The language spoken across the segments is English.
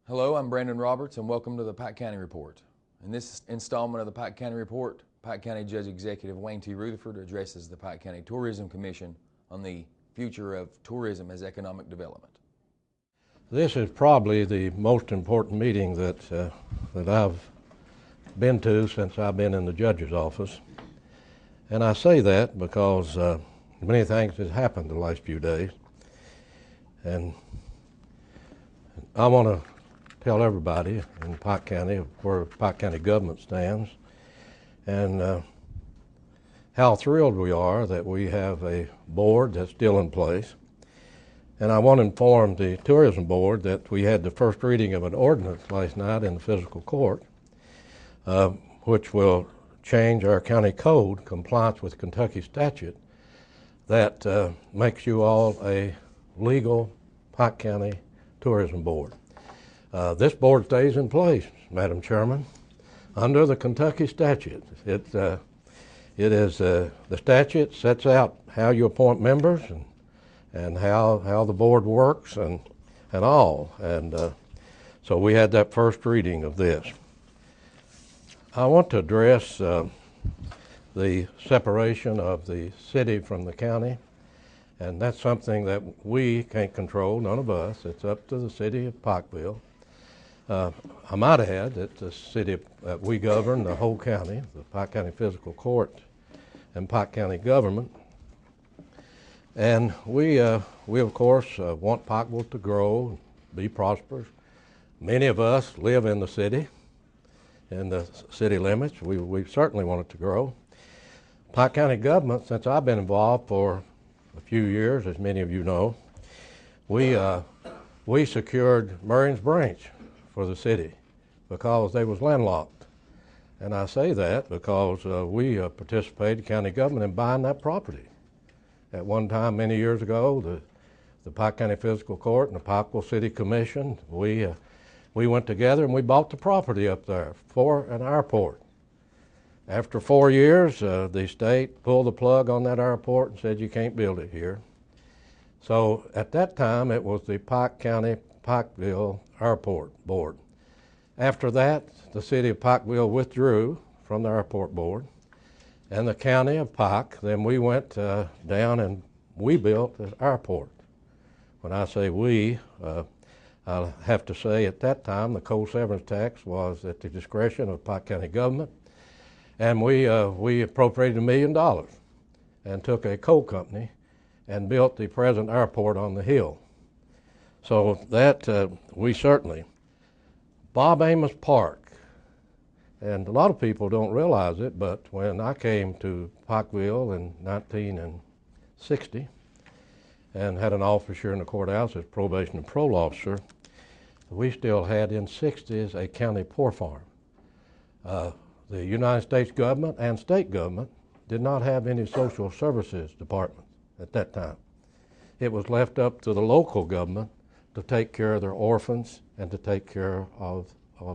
Hello, I'm Brandon Roberts, and welcome to the Pike County Report. In this installment of the Pike County Report, Pike County Judge Executive Wayne T. Rutherford addresses the Pike County Tourism Commission on the future of tourism as economic development. This is probably the most important meeting that I've been to since I've been in the judge's office. And I say that because many things have happened the last few days. And I want to tell everybody in Pike County where Pike County government stands and how thrilled we are that we have a board that's still in place. And I want to inform the Tourism Board that we had the first reading of an ordinance last night in the fiscal court, which will change our county code compliance with Kentucky statute that makes you all a legal Pike County Tourism Board. This board stays in place, Madam Chairman, under the Kentucky statute. It is the statute sets out how you appoint members and how the board works and all. And so we had that first reading of this. I want to address the separation of the city from the county, and that's something that we can't control, none of us. It's up to the city of Pikeville. I might add that the city that we govern, the whole county, the Pike County Fiscal Court and Pike County government. And we of course want Pikeville to grow, be prosperous. Many of us live in the city limits. We certainly want it to grow. Pike County government, since I've been involved for a few years, as many of you know, we secured Murray's Branch for the city because they was landlocked. And I say that because we participated, county government, in buying that property. At one time, many years ago, the Pike County Fiscal Court and the Pikeville City Commission, we went together and we bought the property up there for an airport. After 4 years, the state pulled the plug on that airport and said you can't build it here. So at that time, it was the Pike County Pikeville Airport Board. After that, the city of Pikeville withdrew from the airport board, and the county of Pike, then we went down and we built the airport. When I say we, I have to say at that time the coal severance tax was at the discretion of Pike County government, and we appropriated $1 million and took a coal company and built the present airport on the hill. So that we certainly, Bob Amos Park, and a lot of people don't realize it, but when I came to Pikeville in 1960 and had an office here in the courthouse as probation and parole officer, we still had in 60s a county poor farm. The United States government and state government did not have any social services department at that time. It was left up to the local government to take care of their orphans and to take care of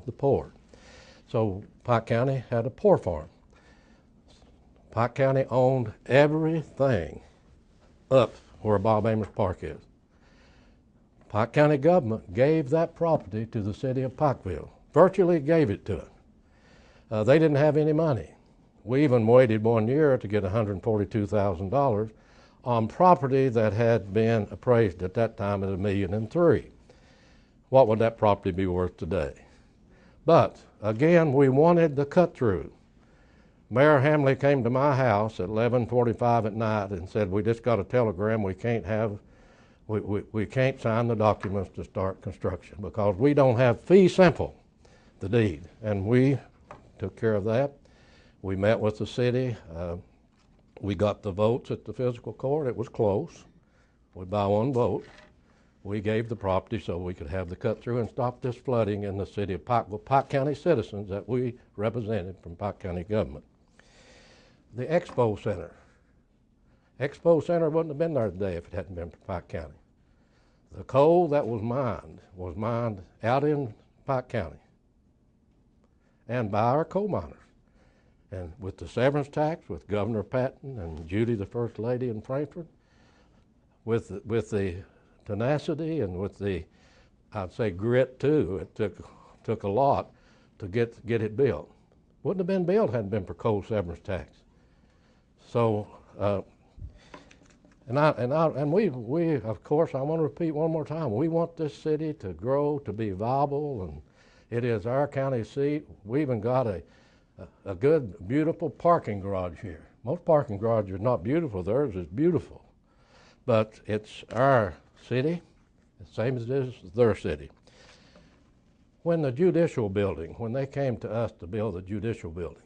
the poor. So Pike County had a poor farm. Pike County owned everything up where Bob Amos Park is. Pike County government gave that property to the city of Pikeville, virtually gave it to it. They didn't have any money. We even waited 1 year to get $142,000 on property that had been appraised at that time at $1.3 million. What would that property be worth today? But again, we wanted the cut through. Mayor Hamley came to my house at 11:45 at night and said, "We just got a telegram. We can't sign the documents to start construction because we don't have fee simple, the deed." And we took care of that. We met with the city. We got the votes at the fiscal court. It was close. By one vote, we gave the property so we could have the cut through and stop this flooding in the city of Pikeville, Pike County citizens that we represented from Pike County government. The Expo Center. Expo Center wouldn't have been there today if it hadn't been for Pike County. The coal that was mined out in Pike County and by our coal miners. And with the severance tax, with Governor Patton and Judy, the First Lady in Frankfort, with the tenacity and with the I'd say grit too. It took a lot to get it built. Wouldn't have been built hadn't been for coal severance tax. So, we of course, I want to repeat one more time. We want this city to grow, to be viable, and it is our county seat. We even got a good, beautiful parking garage here. Most parking garages are not beautiful. Theirs is beautiful, but it's our city, the same as it is their city. When the judicial building, when they came to us to build the judicial building,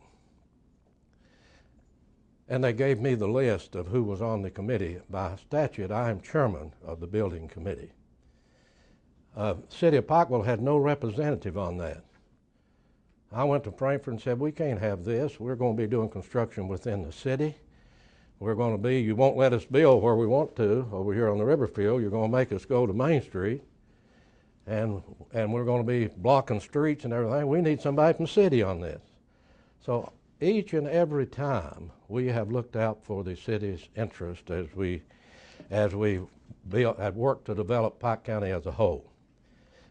and they gave me the list of who was on the committee. By statute, I am chairman of the building committee. City of Pikeville had no representative on that. I went to Frankfurt and said, we can't have this. We're going to be doing construction within the city. We're going to be, you won't let us build where we want to over here on the Riverfield. You're going to make us go to Main Street. And we're going to be blocking streets and everything. We need somebody from the city on this. So each and every time we have looked out for the city's interest as we have worked to develop Pike County as a whole.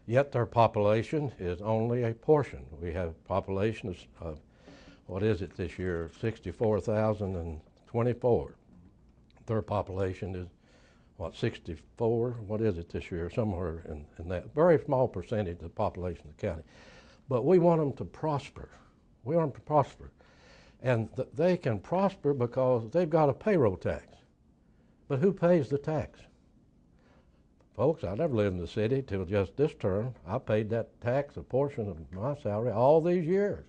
Yet their population is only a portion. We have a population of, what is it this year, 64,024. Their population is, what, 64? What is it this year? Somewhere in that. Very small percentage of the population of the county. But we want them to prosper. We want them to prosper. And they can prosper because they've got a payroll tax. But who pays the tax? Folks, I never lived in the city till just this term. I paid that tax, a portion of my salary, all these years.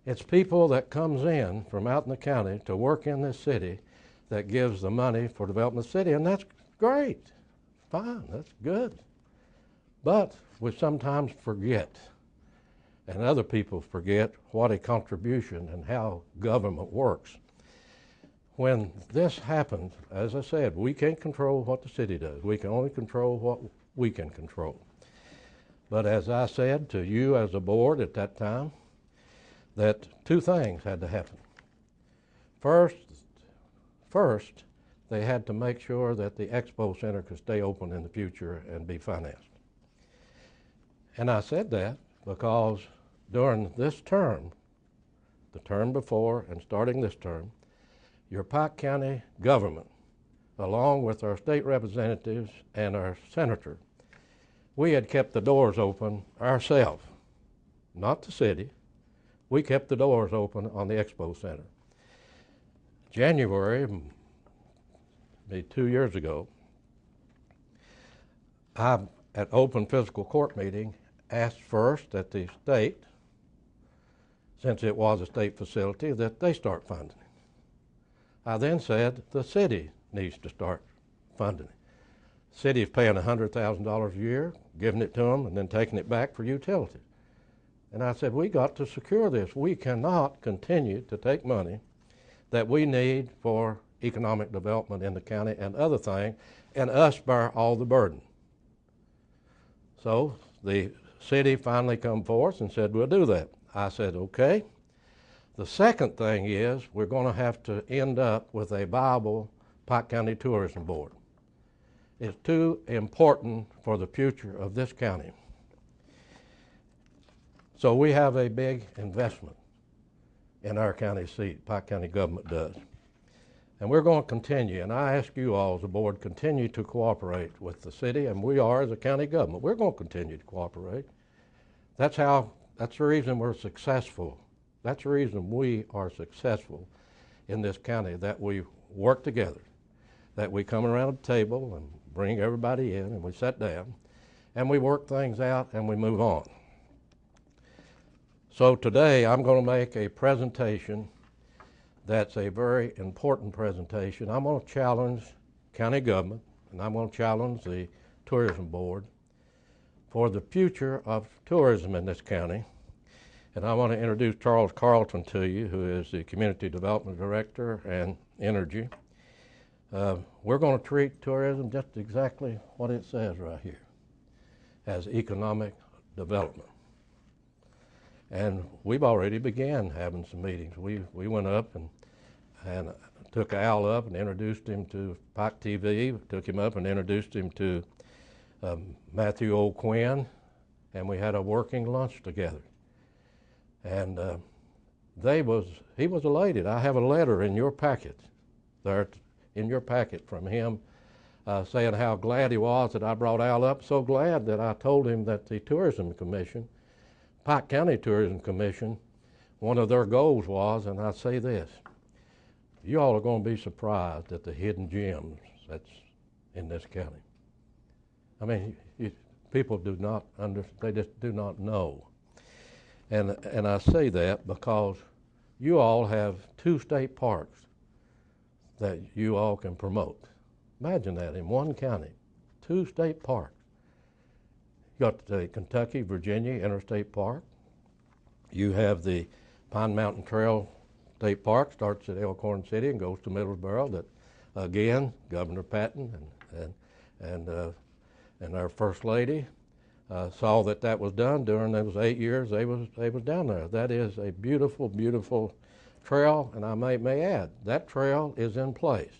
It's people that comes in from out in the county to work in this city that gives the money for developing the city, and that's great. Fine, that's good. But we sometimes forget, and other people forget, what a contribution and how government works. When this happens, as I said, we can't control what the city does. We can only control what we can control. But as I said to you as a board at that time, that two things had to happen. First, they had to make sure that the Expo Center could stay open in the future and be financed. And I said that because during this term, the term before and starting this term, your Pike County government, along with our state representatives and our senator, we had kept the doors open ourselves, not the city. We kept the doors open on the Expo Center. January, maybe 2 years ago, I, at open fiscal court meeting, asked first that the state, since it was a state facility, that they start funding it. I then said the city needs to start funding it. The city is paying $100,000 a year, giving it to them, and then taking it back for utilities. And I said, we got to secure this. We cannot continue to take money that we need for economic development in the county and other things, and us bear all the burden. So the city finally come forth and said, we'll do that. I said, okay. The second thing is we're going to have to end up with a viable Pike County Tourism Board. It's too important for the future of this county. So we have a big investment in our county seat, Pike County government does. And we're going to continue, and I ask you all as a board, continue to cooperate with the city, and we are as a county government. We're going to continue to cooperate. That's the reason we're successful. That's the reason we are successful in this county, that we work together, that we come around the table and bring everybody in, and we sit down, and we work things out, and we move on. So today I'm going to make a presentation that's a very important presentation. I'm going to challenge county government, and I'm going to challenge the tourism board for the future of tourism in this county. And I want to introduce Charles Carlton to you, who is the Community Development Director and Energy. We're going to treat tourism just exactly what it says right here, as economic development. And we've already began having some meetings. We went up and took Al up and introduced him to Pike TV, took him up and introduced him to Matthew O'Quinn, and we had a working lunch together. And he was elated. I have a letter in your packet, there in your packet from him, saying how glad he was that I brought Al up. So glad that I told him that the Tourism Commission, Pike County Tourism Commission, one of their goals was, and I say this, you all are going to be surprised at the hidden gems that's in this county. I mean, people do not they just do not know. And I say that because you all have 2 state parks that you all can promote. Imagine that, in one county, 2 state parks. You got the Kentucky, Virginia Interstate Park. You have the Pine Mountain Trail State Park, starts at Elkhorn City and goes to Middlesboro. That, again, Governor Patton and our First Lady saw that was done during those 8 years they was down there. That is a beautiful, beautiful trail, and I may add, that trail is in place.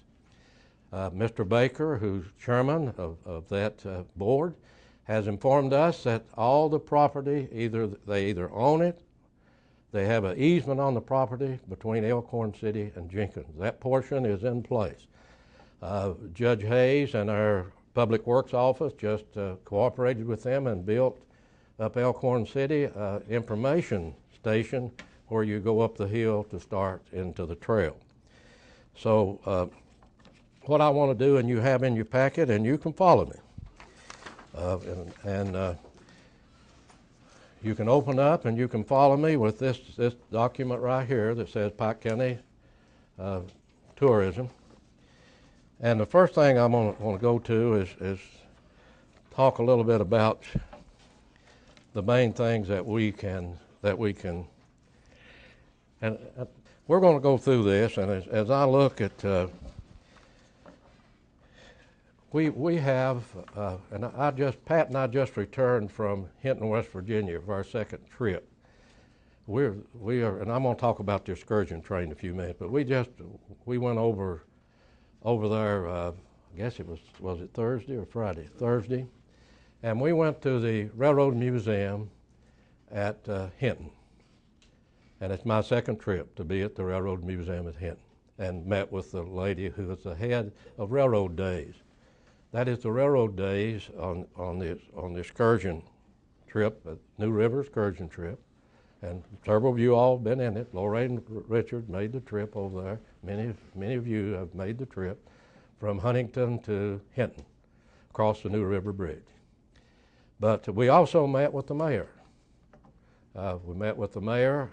Mr. Baker, who's chairman of that board, has informed us that all the property, they either own it, they have an easement on the property between Elkhorn City and Jenkins. That portion is in place. Judge Hayes and our Public Works Office just cooperated with them and built up Elkhorn City information station where you go up the hill to start into the trail. So what I want to do, and you have in your packet, and you can follow me, you can open up and you can follow me with this document right here that says Pike County Tourism. And the first thing I'm going to go to is talk a little bit about the main things that we can, and we're going to go through this. And as I look at, we have, and Pat and I just returned from Hinton, West Virginia for our second trip. We are, and I'm going to talk about the excursion train in a few minutes, but we went over there, I guess it was it Thursday or Friday? Thursday. And we went to the Railroad Museum at Hinton. And it's my second trip to be at the Railroad Museum at Hinton, and met with the lady who is the head of Railroad Days. That is the Railroad Days on the excursion trip, New River excursion trip. And several of you all have been in it. Lorraine Richard made the trip over there. Many of you have made the trip from Huntington to Hinton, across the New River Bridge. But we also met with the mayor. We met with the mayor.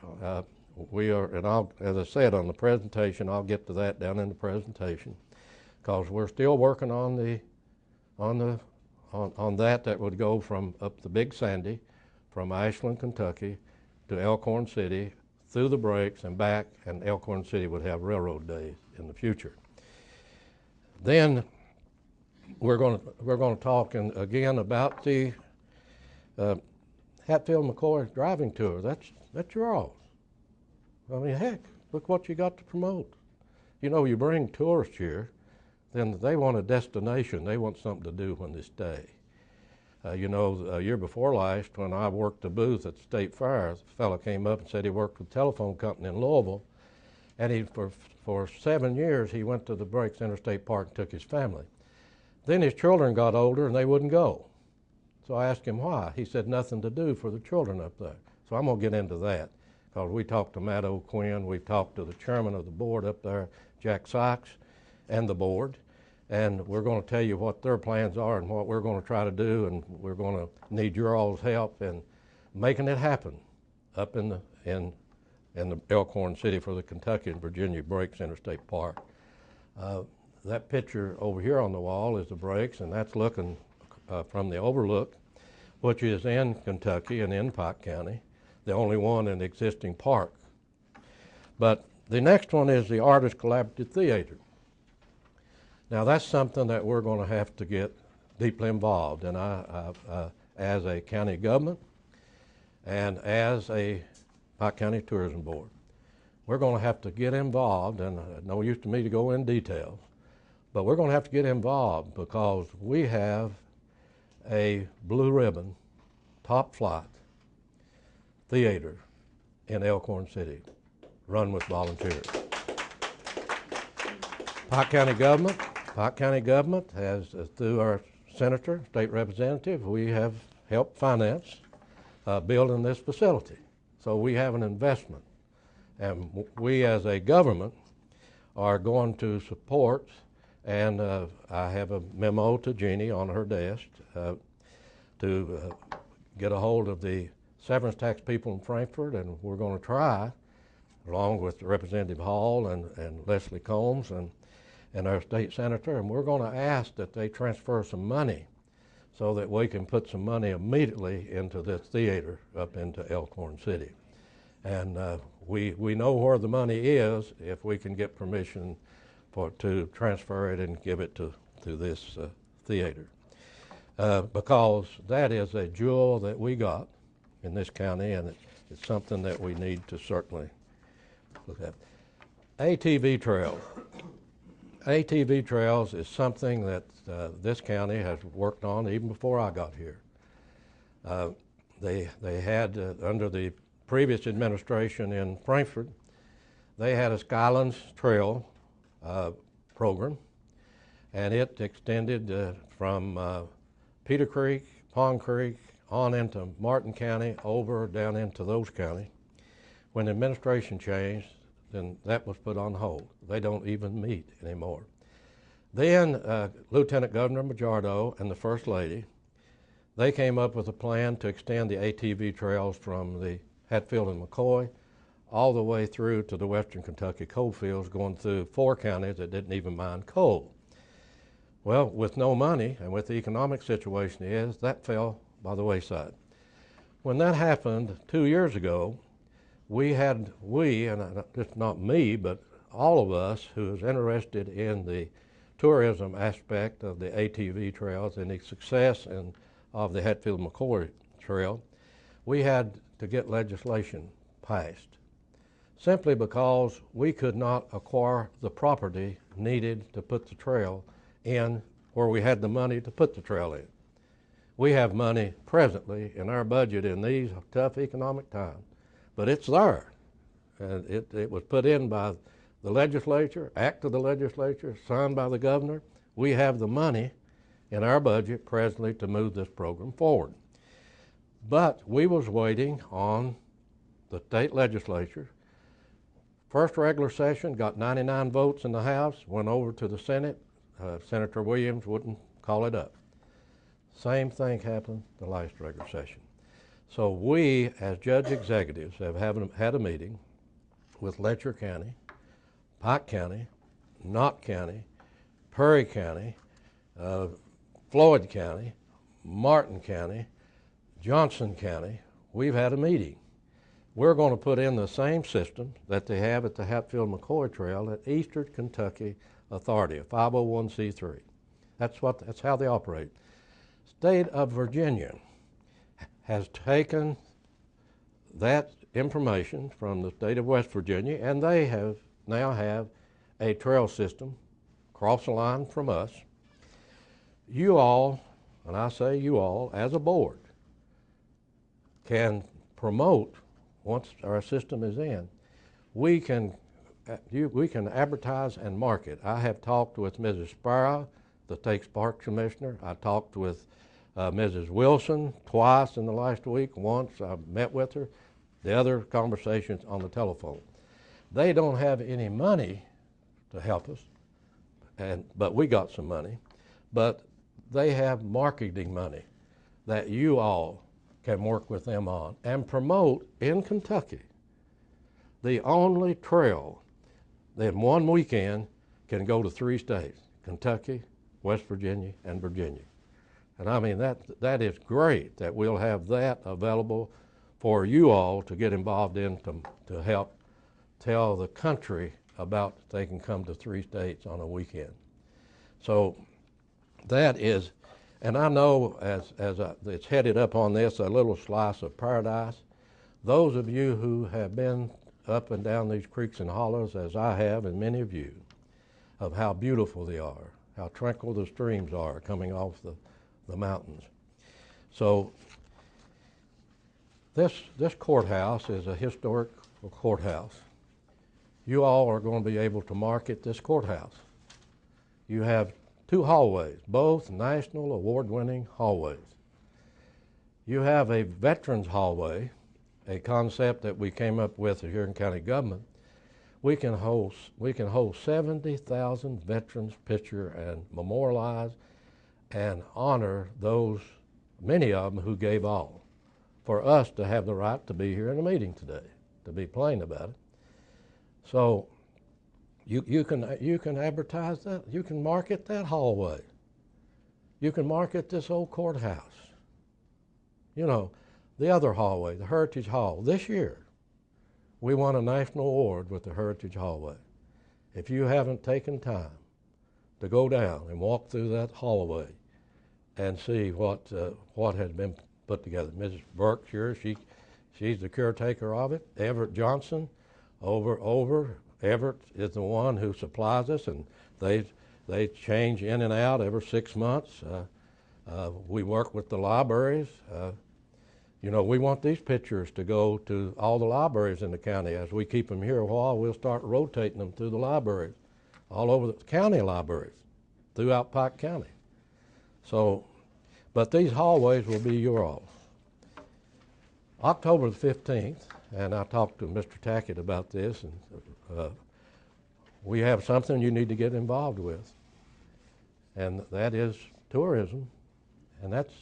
We are, and as I said on the presentation, I'll get to that down in the presentation, because we're still working on that would go from up the Big Sandy, from Ashland, Kentucky, to Elkhorn City, through the breaks and back, and Elkhorn City would have Railroad Days in the future. Then we're going to talk again about the Hatfield McCoy driving tour. That's your all. I mean, heck, look what you got to promote. You know, you bring tourists here, then they want a destination. They want something to do when they stay. You know, a year before last, when I worked the booth at the State Fair, a fellow came up and said he worked with a telephone company in Louisville, and for 7 years he went to the Breaks Interstate Park and took his family. Then his children got older and they wouldn't go. So I asked him why. He said nothing to do for the children up there. So I'm going to get into that, because we talked to Matt O'Quinn, we've talked to the chairman of the board up there, Jack Sykes, and the board. And we're going to tell you what their plans are and what we're going to try to do, and we're going to need your all's help in making it happen up in the Elkhorn City for the Kentucky and Virginia Breaks Interstate Park. That picture over here on the wall is the breaks, and that's looking from the overlook, which is in Kentucky and in Pike County, the only one in the existing park. But the next one is the Artist Collaborative Theater. Now that's something that we're going to have to get deeply involved in. As a county government and as a Pike County Tourism Board, we're going to have to get involved, and no use to me to go in details, but we're going to have to get involved, because we have a blue ribbon, top flight theater in Elkhorn City, run with volunteers. Pike County government has, through our senator, state representative, we have helped finance building this facility. So we have an investment, and we as a government are going to support, and I have a memo to Jeannie on her desk to get a hold of the severance tax people in Frankfort, and we're going to try, along with Representative Hall and Leslie Combs and our state senator, and we're going to ask that they transfer some money so that we can put some money immediately into this theater up into Elkhorn City. And we know where the money is if we can get permission to transfer it and give it to this theater. Because that is a jewel that we got in this county, and it's something that we need to certainly look at. ATV trails. ATV trails is something that this county has worked on even before I got here. They had, under the previous administration in Frankfort, they had a Skylands Trail program, and it extended from Peter Creek, Pond Creek, on into Martin County, over down into those counties. When the administration changed, then that was put on hold. They don't even meet anymore. Then Lieutenant Governor Majardo and the First Lady, they came up with a plan to extend the ATV trails from the Hatfield and McCoy all the way through to the Western Kentucky coal fields, going through 4 counties that didn't even mine coal. Well, with no money and with the economic situation that fell by the wayside. When that happened 2 years ago, and it's not me, but all of us who is interested in the tourism aspect of the ATV trails and the success of the Hatfield-McCoy Trail, we had to get legislation passed, simply because we could not acquire the property needed to put the trail in where we had the money to put the trail in. We have money presently in our budget in these tough economic times, but it's there. And it was put in by the legislature, act of the legislature, signed by the governor. We have the money in our budget presently to move this program forward. But we was waiting on the state legislature. First regular session, got 99 votes in the House, went over to the Senate. Senator Williams wouldn't call it up. Same thing happened the last regular session. So we, as judge executives, have had a meeting with Letcher County, Pike County, Knott County, Perry County, Floyd County, Martin County, Johnson County. We've had a meeting. We're going to put in the same system that they have at the Hatfield-McCoy Trail at Eastern Kentucky Authority, a 501c3. That's how they operate. State of Virginia has taken that information from the state of West Virginia, and they now have a trail system across the line from us. You all, and I say you all, as a board, can promote, once our system is in, we can advertise and market. I have talked with Mrs. Sparrow, the State Park Commissioner. I talked with Mrs. Wilson twice in the last week. Once I met with her. The other conversations on the telephone. They don't have any money to help us, but we got some money. But they have marketing money that you all can work with them on and promote in Kentucky. The only trail that in one weekend can go to 3 states, Kentucky, West Virginia, and Virginia. And I mean, that is great that we'll have that available for you all to get involved in to help tell the country about they can come to 3 states on a weekend. So that is, and I know it's headed up on this, a little slice of paradise. Those of you who have been up and down these creeks and hollows, as I have, and many of you, of how beautiful they are, how tranquil the streams are coming off the mountains. So this courthouse is a historic courthouse. You all are going to be able to market this courthouse. You have 2 hallways, both national award-winning hallways. You have a veterans hallway, a concept that we came up with here in county government. We can hold 70,000 veterans picture and memorialize and honor those, many of them, who gave all for us to have the right to be here in a meeting today, to be plain about it. So you can advertise that, you can market that hallway. You can market this old courthouse. You know, the other hallway, the Heritage Hall. This year, we won a national award with the Heritage Hallway. If you haven't taken time to go down and walk through that hallway and see what has been put together. Mrs. Burke here, she's the caretaker of it. Everett Johnson, Everett is the one who supplies us, and they change in and out every 6 months. We work with the libraries. You know, we want these pictures to go to all the libraries in the county. As we keep them here a while, we'll start rotating them through the libraries, all over the county libraries, throughout Pike County. So, but these hallways will be yours. October the 15th, and I talked to Mr. Tackett about this, and we have something you need to get involved with, and that is tourism, and that's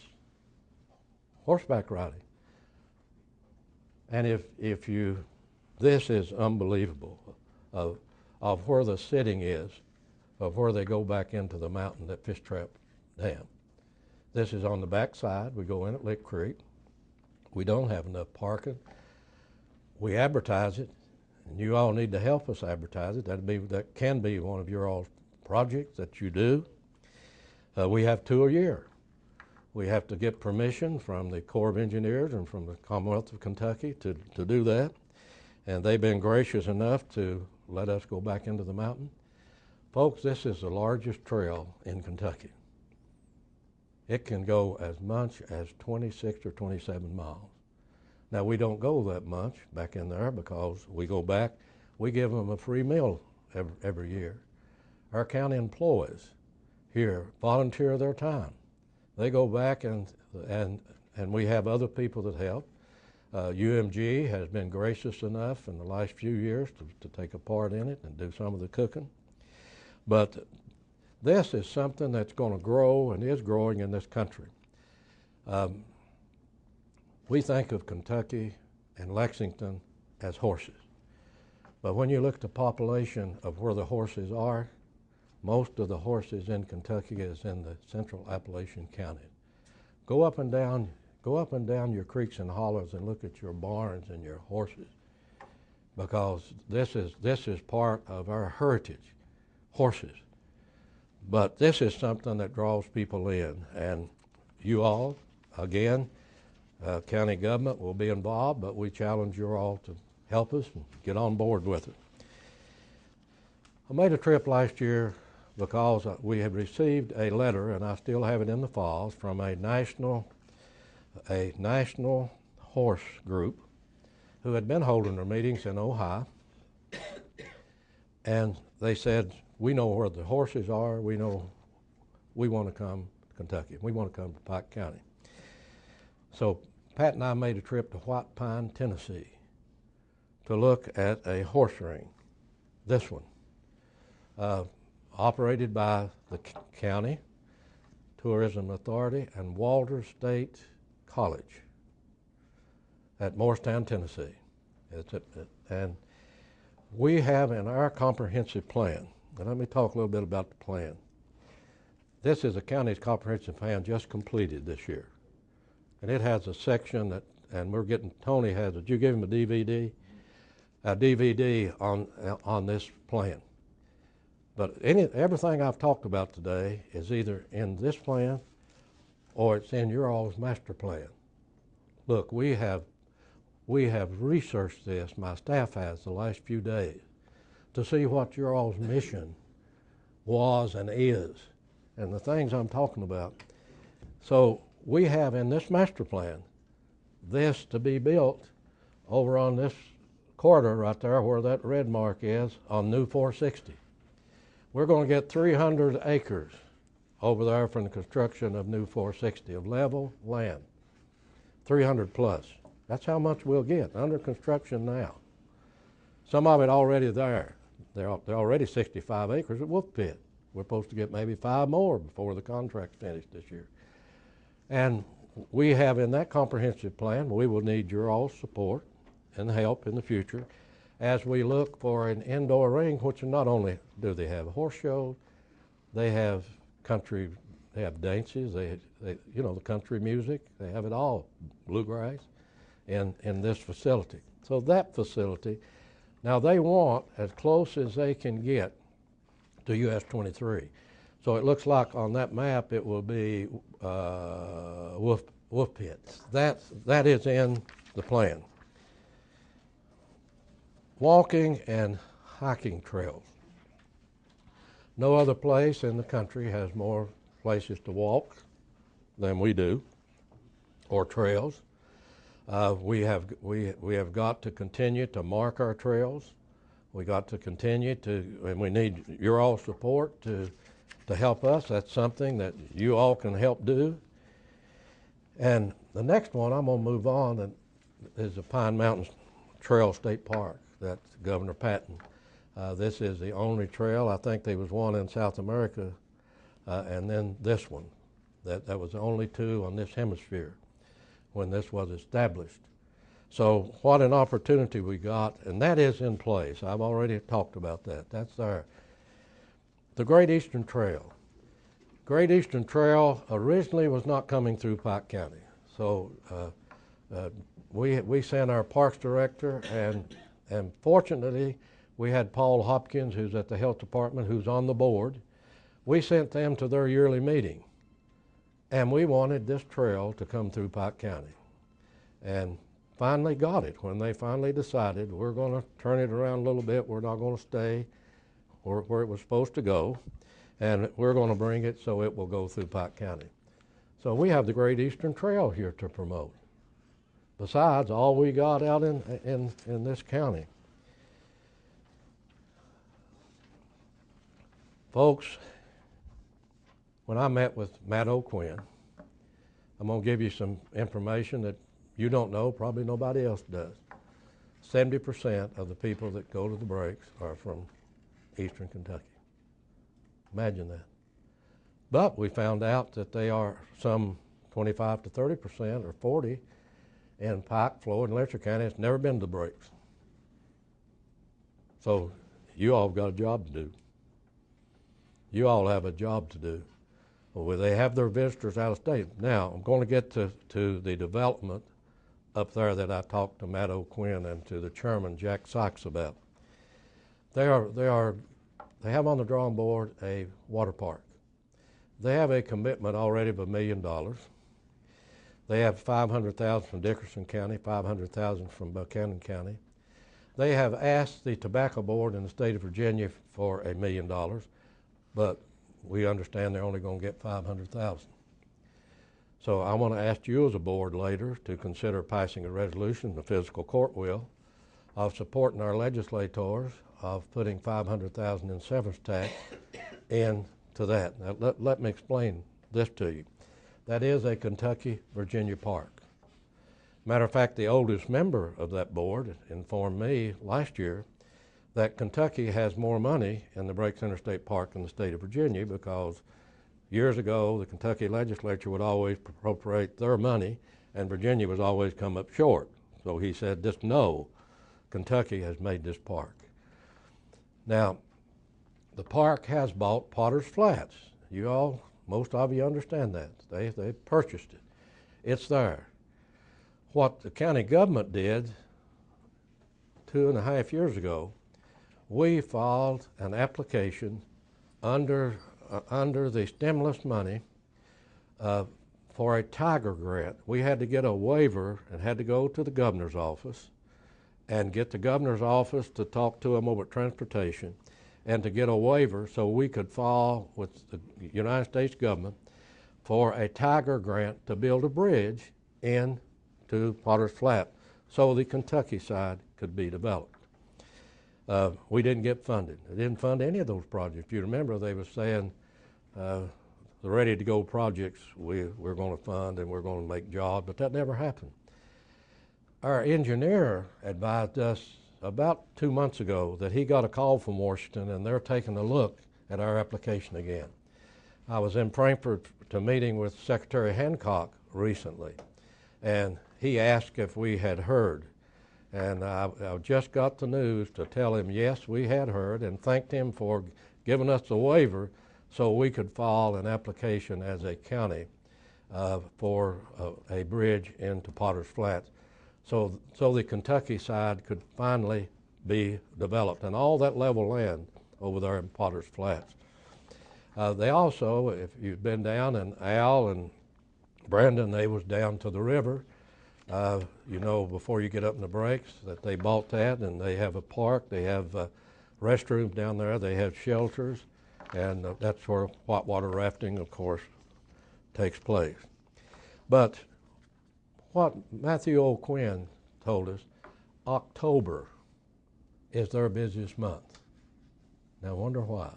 horseback riding. And if you, this is unbelievable of where the sitting is, of where they go back into the mountain, that Fish Trap Dam. This is on the back side. We go in at Lick Creek. We don't have enough parking. We advertise it, and you all need to help us advertise it. That can be one of your all's projects that you do. We have 2 a year. We have to get permission from the Corps of Engineers and from the Commonwealth of Kentucky to do that. And they've been gracious enough to let us go back into the mountain. Folks, this is the largest trail in Kentucky. It can go as much as 26 or 27 miles. Now, we don't go that much back in there because we go back, we give them a free meal every year. Our county employees here volunteer their time. They go back and we have other people that help. UMG has been gracious enough in the last few years to take a part in it and do some of the cooking. But this is something that's going to grow and is growing in this country. We think of Kentucky and Lexington as horses. But when you look at the population of where the horses are, most of the horses in Kentucky is in the central Appalachian county. Go up and down your creeks and hollers and look at your barns and your horses, because this is part of our heritage, horses. But this is something that draws people in, and you all, again, county government will be involved, but we challenge you all to help us and get on board with it. I made a trip last year because we had received a letter, and I still have it in the files, from a national horse group who had been holding their meetings in Ohio, and they said, we know where the horses are, we know we want to come to Kentucky, we want to come to Pike County. So Pat and I made a trip to White Pine, Tennessee to look at a horse ring, this one. Operated by the county, Tourism Authority, and Walter State College at Morristown, Tennessee. And we have in our comprehensive plan, and let me talk a little bit about the plan. This is the county's comprehensive plan just completed this year. And it has a section that, and we're getting, Tony has, did you give him a DVD? A DVD on this plan. But everything I've talked about today is either in this plan or it's in your all's master plan. Look, we have researched this, my staff has, the last few days, to see what your all's mission was and is, and the things I'm talking about. So we have in this master plan this to be built over on this corridor right there where that red mark is on New 460. We're going to get 300 acres over there from the construction of New 460 of level land, 300 plus. That's how much we'll get under construction now. Some of it already there. They're already 65 acres at Wolf Pit. We're supposed to get maybe 5 more before the contract's finished this year. And we have in that comprehensive plan, we will need your all's support and help in the future as we look for an indoor ring, which not only do they have a horse show, they have country, they have dances, they you know, the country music, they have it all, bluegrass, in this facility. So that facility, now they want as close as they can get to US 23. So it looks like on that map it will be Wolf Pit. That is in the plan. Walking and hiking trails. No other place in the country has more places to walk than we do, or trails. We have got to continue to mark our trails. We got to continue to, and we need your all support to help us. That's something that you all can help do. And the next one I'm going to move on and is the Pine Mountain Trail State Park. That's Governor Patton. This is the only trail. I think there was one in South America, and then this one. That was the only 2 on this hemisphere when this was established. So what an opportunity we got, and that is in place. I've already talked about that. That's there. The Great Eastern Trail. Great Eastern Trail originally was not coming through Pike County. So we sent our Parks Director, and fortunately we had Paul Hopkins, who's at the Health Department, who's on the board. We sent them to their yearly meeting, and we wanted this trail to come through Pike County. And finally got it when they finally decided we're going to turn it around a little bit. We're not going to stay where it was supposed to go, and we're going to bring it so it will go through Pike County. So we have the Great Eastern Trail here to promote, besides all we got out in this county. Folks, when I met with Matt O'Quinn, I'm going to give you some information that you don't know, probably nobody else does. 70% of the people that go to the breaks are from Eastern Kentucky. Imagine that. But we found out that they are some 25 to 30% or 40 in Pike, Floyd, and Letcher County. It's never been to the breaks. So you all have got a job to do. You all have a job to do. Well, they have their visitors out of state. Now, I'm going to get to the development up there that I talked to Matt O'Quinn and to the chairman, Jack Sykes, about. They have on the drawing board a water park. They have a commitment already of $1 million. They have $500,000 from Dickerson County, $500,000 from Buchanan County. They have asked the Tobacco Board in the state of Virginia for $1 million, but we understand they're only going to get $500,000. So I want to ask you as a board later to consider passing a resolution, the physical court will, of supporting our legislators of putting $500,000 in severance tax into that. Now, let me explain this to you. That is a Kentucky-Virginia park. Matter of fact, the oldest member of that board informed me last year that Kentucky has more money in the Breaks Interstate Park than the state of Virginia, because years ago the Kentucky legislature would always appropriate their money and Virginia was always come up short. So he said, just know Kentucky has made this park. Now, the park has bought Potter's Flats. You all, most of you understand that. They purchased it. It's there. What the county government did 2.5 years ago, we filed an application under the stimulus money for a Tiger grant. We had to get a waiver and had to go to the governor's office and get the governor's office to talk to them over transportation and to get a waiver so we could file with the United States government for a Tiger grant to build a bridge into Potter's Flat so the Kentucky side could be developed. We didn't get funded. They didn't fund any of those projects. You remember they were saying the ready-to-go projects we're going to fund and we're going to make jobs, but that never happened. Our engineer advised us about 2 months ago that he got a call from Washington and they're taking a look at our application again. I was in Frankfurt to meeting with Secretary Hancock recently, and he asked if we had heard. And I just got the news to tell him, yes, we had heard, and thanked him for giving us the waiver so we could file an application as a county for a bridge into Potter's Flats. So the Kentucky side could finally be developed, and all that level land over there in Potter's Flats. They also, if you've been down, and Al and Brandon, they was down to the river. You know, before you get up in the breaks, that they bought that, and they have a park, they have restrooms down there, they have shelters, and that's where whitewater rafting, of course, takes place. But what Matthew O'Quinn told us, October is their busiest month. Now, I wonder why.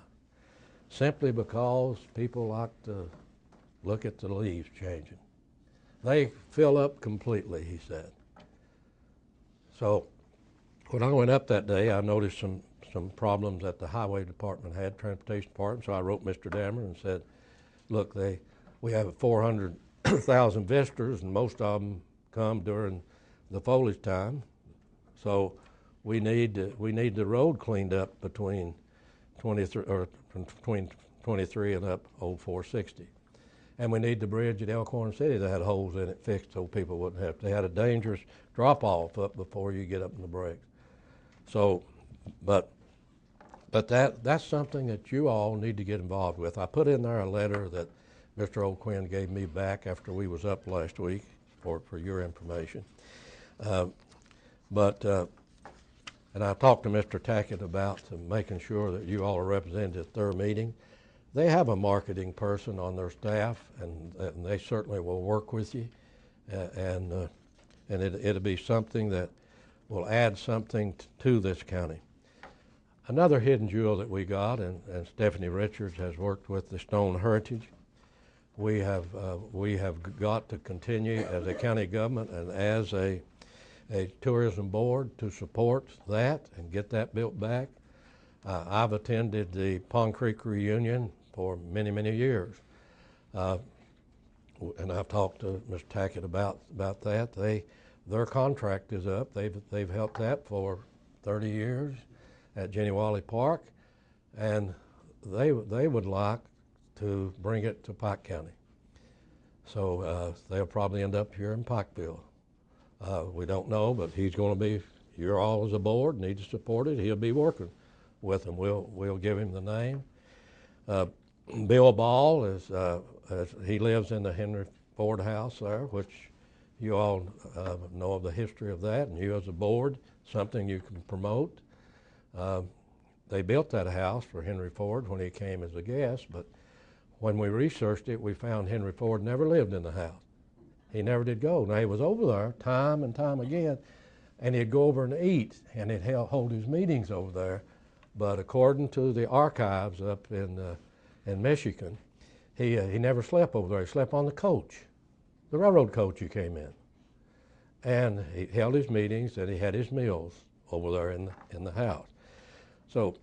Simply because people like to look at the leaves changing. They fill up completely, he said. So when I went up that day, I noticed some problems that the highway department had, transportation department, so I wrote Mr. Dammer and said, look, we have 400,000 visitors, and most of them come during the foliage time, so we need the road cleaned up between 23 and up Old 460. And we need the bridge at Elkhorn City that had holes in it fixed so people wouldn't have to. They had a dangerous drop-off up before you get up in the brakes. So, but that's something that you all need to get involved with. I put in there a letter that Mr. O'Quinn gave me back after we was up last week for your information. And I talked to Mr. Tackett about making sure that you all are represented at their meeting. They have a marketing person on their staff, and they certainly will work with you, and it'll be something that will add something to this county. Another hidden jewel that we got, and Stephanie Richards has worked with the Stone Heritage. We have got to continue as a county government and as a tourism board to support that and get that built back. I've attended the Pond Creek reunion for many, many years. And I've talked to Mr. Tackett about that. Their contract is up. They've helped that for 30 years at Jenny Wally Park, and they would like to bring it to Pike County. So they'll probably end up here in Pikeville. We don't know, but he's going to be, you're all as a board need to support it. He'll be working with them. We'll give him the name. Bill Ball he lives in the Henry Ford house there, which you all know of the history of that, and you as a board, something you can promote. They built that house for Henry Ford when he came as a guest, but when we researched it, we found Henry Ford never lived in the house. He never did go. Now, he was over there time and time again, and he'd go over and eat, and he'd hold his meetings over there. But according to the archives up in Michigan, he never slept over there. He slept on the coach, the railroad coach he came in. And he held his meetings and he had his meals over there in the house. So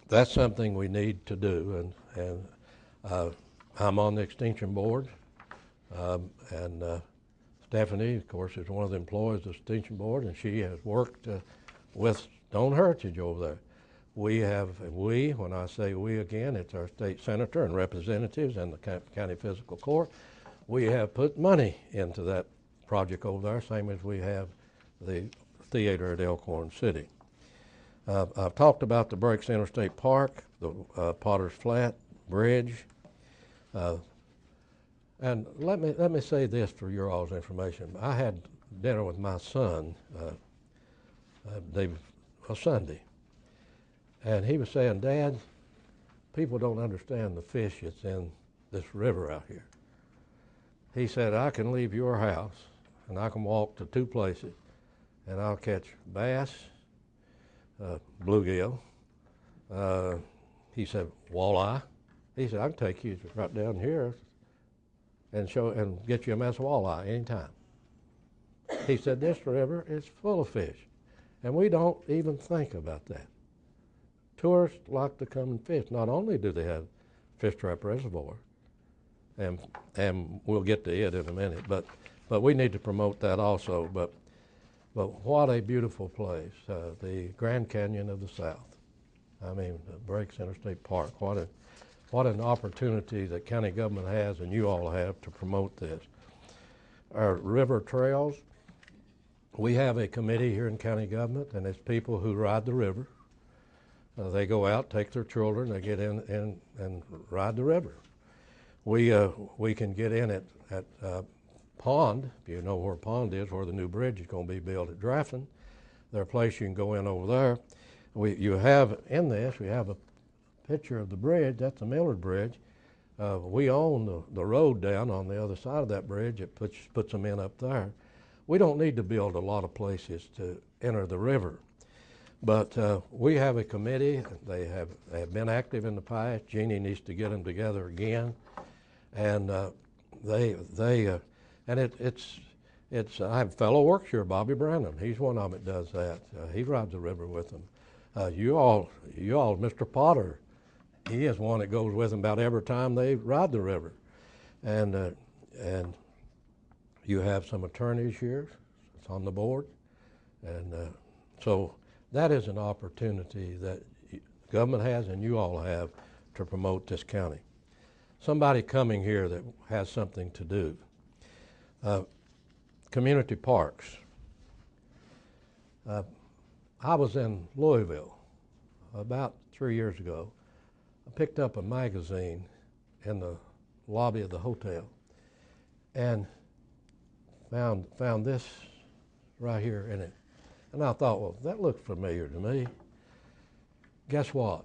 that's something we need to do. And I'm on the Extension Board. Stephanie, of course, is one of the employees of the Extension Board, and she has worked with Stone Heritage over there. When I say we again, it's our state senator and representatives and the county physical court. We have put money into that project over there, same as we have the theater at Elkhorn City. I've talked about the Breaks Interstate Park, the Potter's Flat Bridge, and let me say this for your all's information. I had dinner with my son Sunday, and he was saying, Dad, people don't understand the fish that's in this river out here. He said, I can leave your house and I can walk to 2 places and I'll catch bass, bluegill. He said, walleye. He said, I can take you right down here and get you a mess of walleye anytime. He said, this river is full of fish, and we don't even think about that. Tourists like to come and fish. Not only do they have Fish Trap Reservoir, and we'll get to it in a minute, but we need to promote that also. But what a beautiful place, the Grand Canyon of the South. I mean, Breaks Interstate Park. What an opportunity that county government has and you all have to promote this. Our river trails, we have a committee here in county government, and it's people who ride the river. They go out, take their children, they get in and ride the river. We can get in at Pond, if you know where Pond is, where the new bridge is going to be built at Drafton. There's a place you can go in over there. You have in this, we have a picture of the bridge. That's the Millard Bridge. We own the road down on the other side of that bridge. It puts them in up there. We don't need to build a lot of places to enter the river. But we have a committee. They have been active in the past. Jeannie needs to get them together again, and it's I have a fellow works here, Bobby Brandon. He's one of them that does that. He rides the river with them. You all, Mr. Potter, he is one that goes with them about every time they ride the river, and you have some attorneys here. It's on the board, and so. That is an opportunity that government has and you all have to promote this county. Somebody coming here that has something to do. Community parks. I was in Louisville about 3 years ago. I picked up a magazine in the lobby of the hotel and found this right here in it. And I thought, well, that looks familiar to me. Guess what?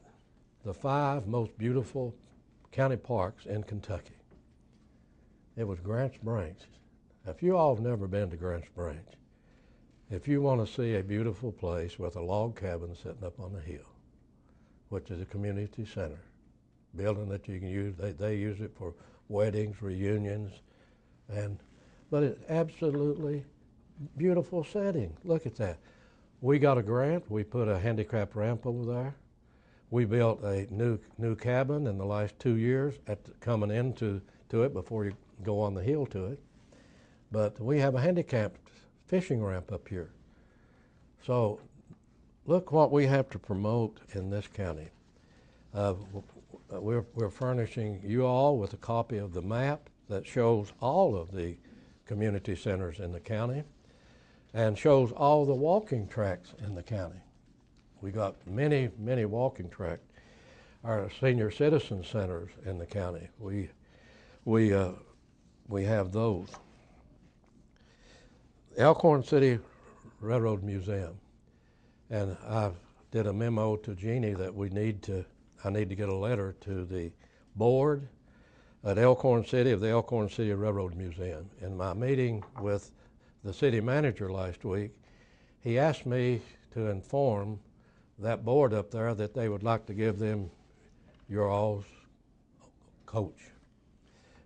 The 5 most beautiful county parks in Kentucky. It was Grants Branch. If you all have never been to Grants Branch, if you want to see a beautiful place with a log cabin sitting up on the hill, which is a community center, building that you can use, they use it for weddings, reunions, but it's absolutely beautiful setting. Look at that. We got a grant. We put a handicap ramp over there. We built a new cabin in the last 2 years coming into it before you go on the hill to it. But we have a handicapped fishing ramp up here. So look what we have to promote in this county. We're furnishing you all with a copy of the map that shows all of the community centers in the county and shows all the walking tracks in the county. We got many, many walking tracks. Our senior citizen centers in the county, we have those. Elkhorn City Railroad Museum, and I did a memo to Jeannie that I need to get a letter to the board at Elkhorn City of the Elkhorn City Railroad Museum. In my meeting with the city manager last week, he asked me to inform that board up there that they would like to give them your all's coach.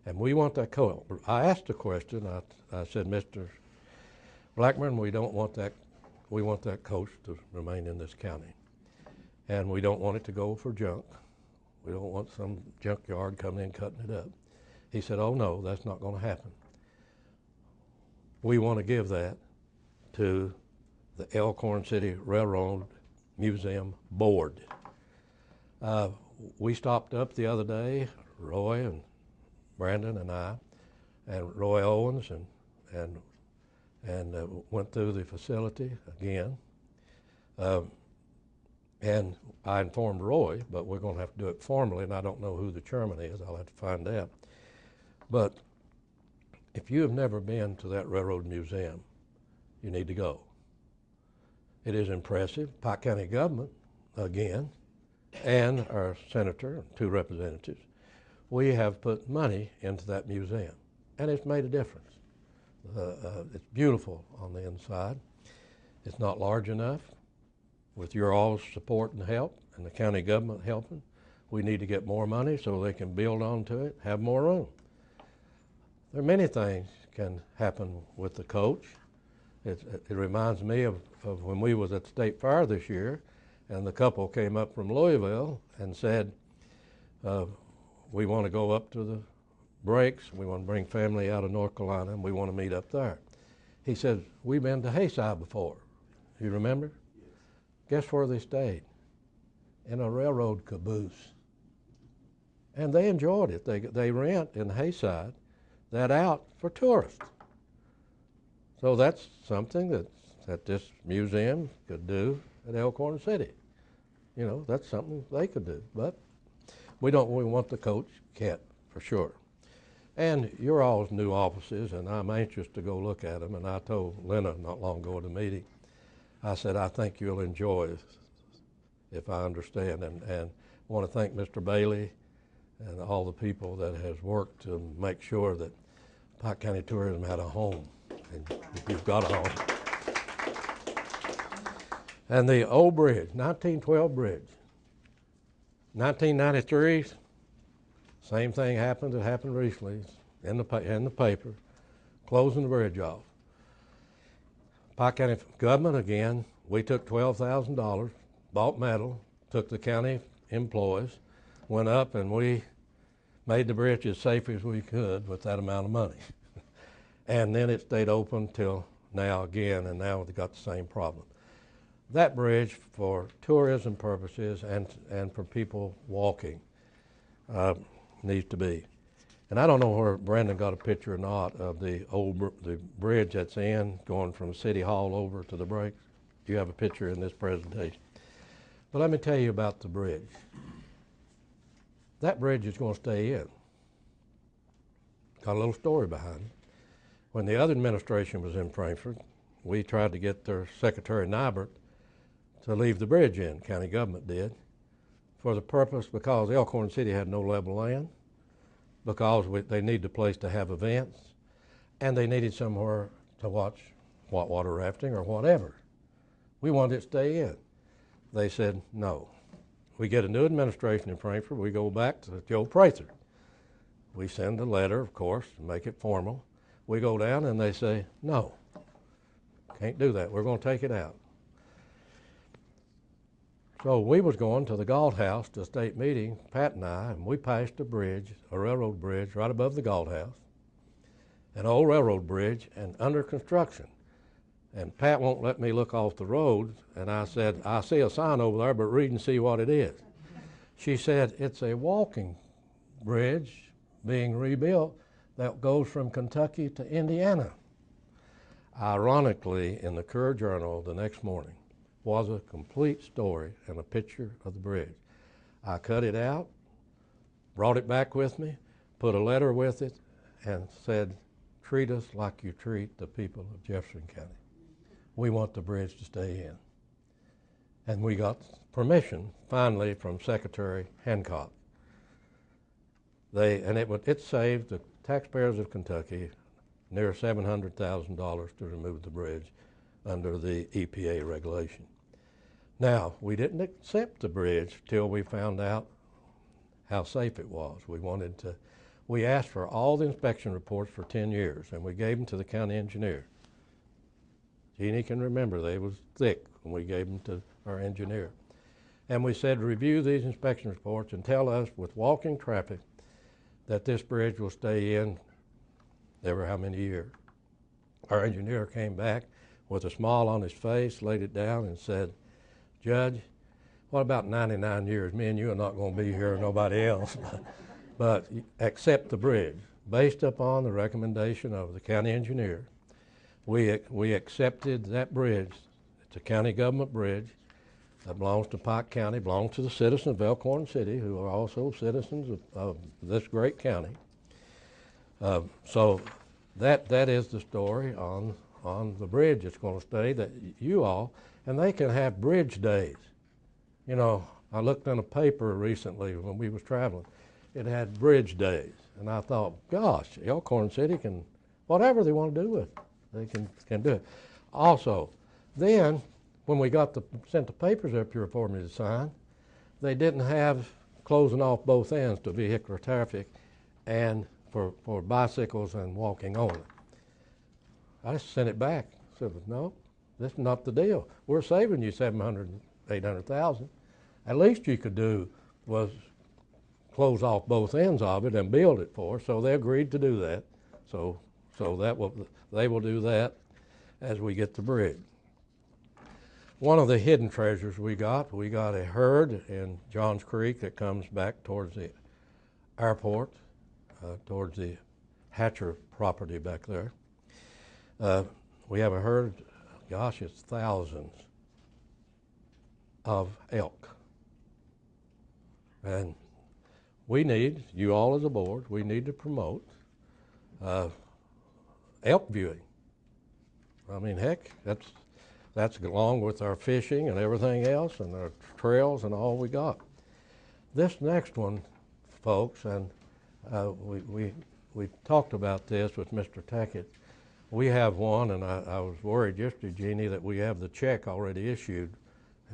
And we want that coach. I asked the question, I said, Mr. Blackburn, we don't want that, we want that coach to remain in this county. And we don't want it to go for junk. We don't want some junkyard coming in cutting it up. He said, oh no, that's not going to happen. We want to give that to the Elkhorn City Railroad Museum Board. We stopped up the other day, Roy and Brandon and I, and Roy Owens, and went through the facility again. And I informed Roy, but we're going to have to do it formally, and I don't know who the chairman is. I'll have to find out. But if you have never been to that railroad museum, you need to go. It is impressive. Pike County government, again, and our senator and 2 representatives, we have put money into that museum. and it's made a difference. It's beautiful on the inside. It's not large enough. With your all's support and help, and the county government helping, we need to get more money so they can build onto it, have more room. There are many things can happen with the coach. It reminds me of when we was at the State Fair this year, and the couple came up from Louisville and said, we want to go up to the breaks, we want to bring family out of North Carolina, and we want to meet up there. He said, we've been to Hayside before. You remember? Yes. Guess where they stayed? In a railroad caboose. And they enjoyed it. They rent in Hayside that out for tourists. So that's something that this museum could do at Elkhorn City. You know, that's something they could do. But we want the coach kept, for sure. And you're all's new offices, and I'm anxious to go look at them. And I told Lena not long ago at a meeting, I said, I think you'll enjoy it, if I understand. And I want to thank Mr. Bailey and all the people that has worked to make sure that Pike County Tourism had a home, and you've got a home. And the old bridge, 1912 bridge. 1993, same thing happened that happened recently in the paper, closing the bridge off. Pike County government, again, we took $12,000, bought metal, took the county employees, went up, and we made the bridge as safe as we could with that amount of money. And then it stayed open till now again, and now we've got the same problem. That bridge, for tourism purposes and for people walking, needs to be. And I don't know where Brandon got a picture or not of the bridge that's going from City Hall over to the breaks. You have a picture in this presentation. But let me tell you about the bridge. That bridge is going to stay in. Got a little story behind it. When the other administration was in Frankfort, we tried to get their Secretary Nybert to leave the bridge in, county government did, for the purpose, because Elkhorn City had no level land, because they needed a place to have events, and they needed somewhere to watch whitewater rafting or whatever. We wanted it to stay in. They said no. We get a new administration in Frankfort, we go back to Joe Prather. We send a letter, of course, to make it formal. We go down and they say, no, can't do that, we're going to take it out. So we was going to the Galt House to a state meeting, Pat and we passed a bridge, a railroad bridge, right above the Galt House, an old railroad bridge, and under construction. And Pat won't let me look off the road, and I said, I see a sign over there, but read and see what it is. She said, it's a walking bridge being rebuilt that goes from Kentucky to Indiana. Ironically, in the Courier-Journal the next morning was a complete story and a picture of the bridge. I cut it out, brought it back with me, put a letter with it, and said, treat us like you treat the people of Jefferson County. We want the bridge to stay in. And we got permission, finally, from Secretary Hancock. It saved the taxpayers of Kentucky near $700,000 to remove the bridge under the EPA regulation. Now, we didn't accept the bridge till we found out how safe it was. We asked for all the inspection reports for 10 years, and we gave them to the county engineer. Jeannie can remember, they was thick when we gave them to our engineer. And we said, review these inspection reports and tell us with walking traffic that this bridge will stay in ever how many years. Our engineer came back with a smile on his face, laid it down and said, Judge, what about 99 years? Me and you are not going to be here, nobody else. But accept the bridge. Based upon the recommendation of the county engineer, we accepted that bridge. It's a county government bridge that belongs to Pike County, belongs to the citizens of Elkhorn City, who are also citizens of this great county. So that is the story on the bridge that's going to stay, that you all, and they can have bridge days. You know, I looked in a paper recently when we was traveling. It had bridge days, And I thought, gosh, Elkhorn City can, whatever they want to do with it, they can do it. Also, then, when we sent the papers up here for me to sign, they didn't have closing off both ends to vehicular traffic and for bicycles and walking only. I sent it back. Said, no, this is not the deal. We're saving you $700,000, $800,000. At least you could do was close off both ends of it and build it for us. So they agreed to do that. So they will do that as we get the bridge. One of the hidden treasures we got a herd in Johns Creek that comes back towards the airport, towards the Hatcher property back there. We have a herd, gosh, it's thousands of elk. And we need, you all as a board, we need to promote elk viewing. I mean, heck, that's along with our fishing and everything else and our trails and all we got. This next one, folks, and we talked about this with Mr. Tackett. We have one, and I was worried yesterday, Jeannie, that we have the check already issued,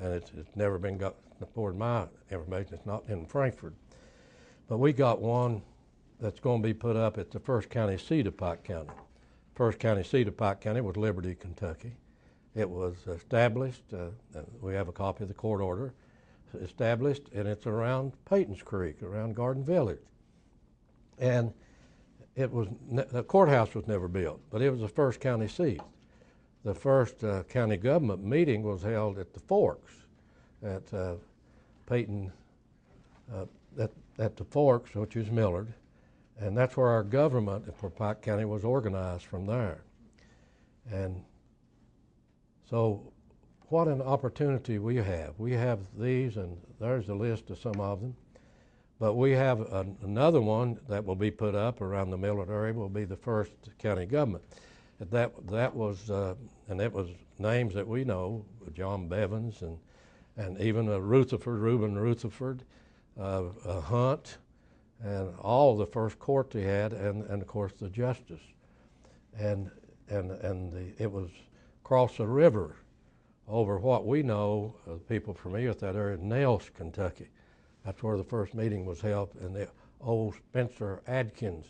and it's never been got toward my information. It's not in Frankfurt. But we got one that's going to be put up at the first county seat of Pike County. First county seat of Pike County was Liberty, Kentucky. It was established, we have a copy of the court order, established, and it's around Peyton's Creek, around Garden Village. And the courthouse was never built, but it was the first county seat. The first county government meeting was held at the Forks, at Peyton, at the Forks, which is Millard, and that's where our government for Pike County was organized from there. And so what an opportunity we have. We have these, and there's a list of some of them. But we have another one that will be put up around the Millard area, will be the first county government. That was, and it was names that we know, John Bevins and even Reuben Rutherford, Hunt, and all the first court they had, and of course the justice. And it was across the river over what we know, people familiar with that area, Nels, Kentucky. That's where the first meeting was held in the old Spencer Adkins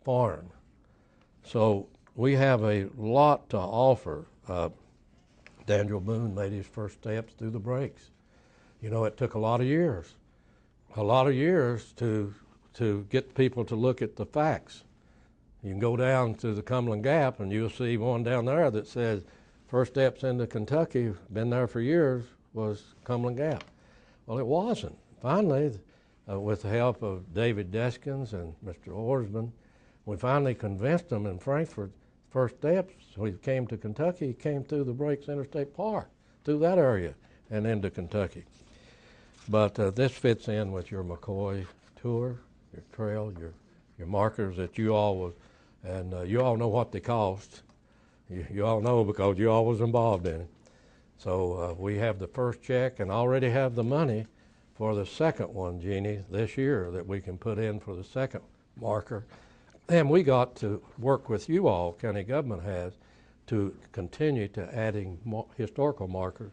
farm. So we have a lot to offer. Daniel Boone made his first steps through the breaks. You know, it took a lot of years to get people to look at the facts. You can go down to the Cumberland Gap and you'll see one down there that says first steps into Kentucky, been there for years, was Cumberland Gap. Well, it wasn't. Finally, with the help of David Deskins and Mr. Orsman, we finally convinced them in Frankfurt, first steps, we came to Kentucky, came through the Breaks Interstate Park, through that area, and into Kentucky. But this fits in with your McCoy tour, your trail, your markers that you all was, and you all know what they cost. You all know because you all was involved in it. So we have the first check and already have the money for the second one, Jeannie, this year that we can put in for the second marker. And we got to work with you all, county government has, to continue to adding historical markers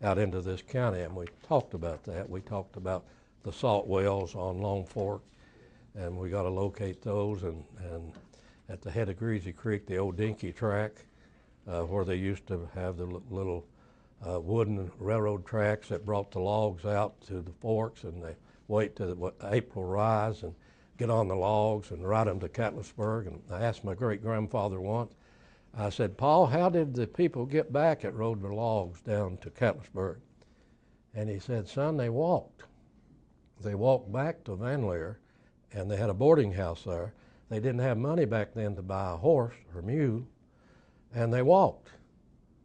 out into this county. And we talked about that. We talked about the salt wells on Long Fork, and we got to locate those. And at the head of Greasy Creek, the old Dinky track, where they used to have the little wooden railroad tracks that brought the logs out to the forks, and they wait till the April rise and get on the logs and ride them to Catlettsburg. And I asked my great-grandfather once, I said, Paul, how did the people get back that rode the logs down to Catlettsburg? And he said, son, they walked. They walked back to Van Leer, and they had a boarding house there. They didn't have money back then to buy a horse or mule, and they walked.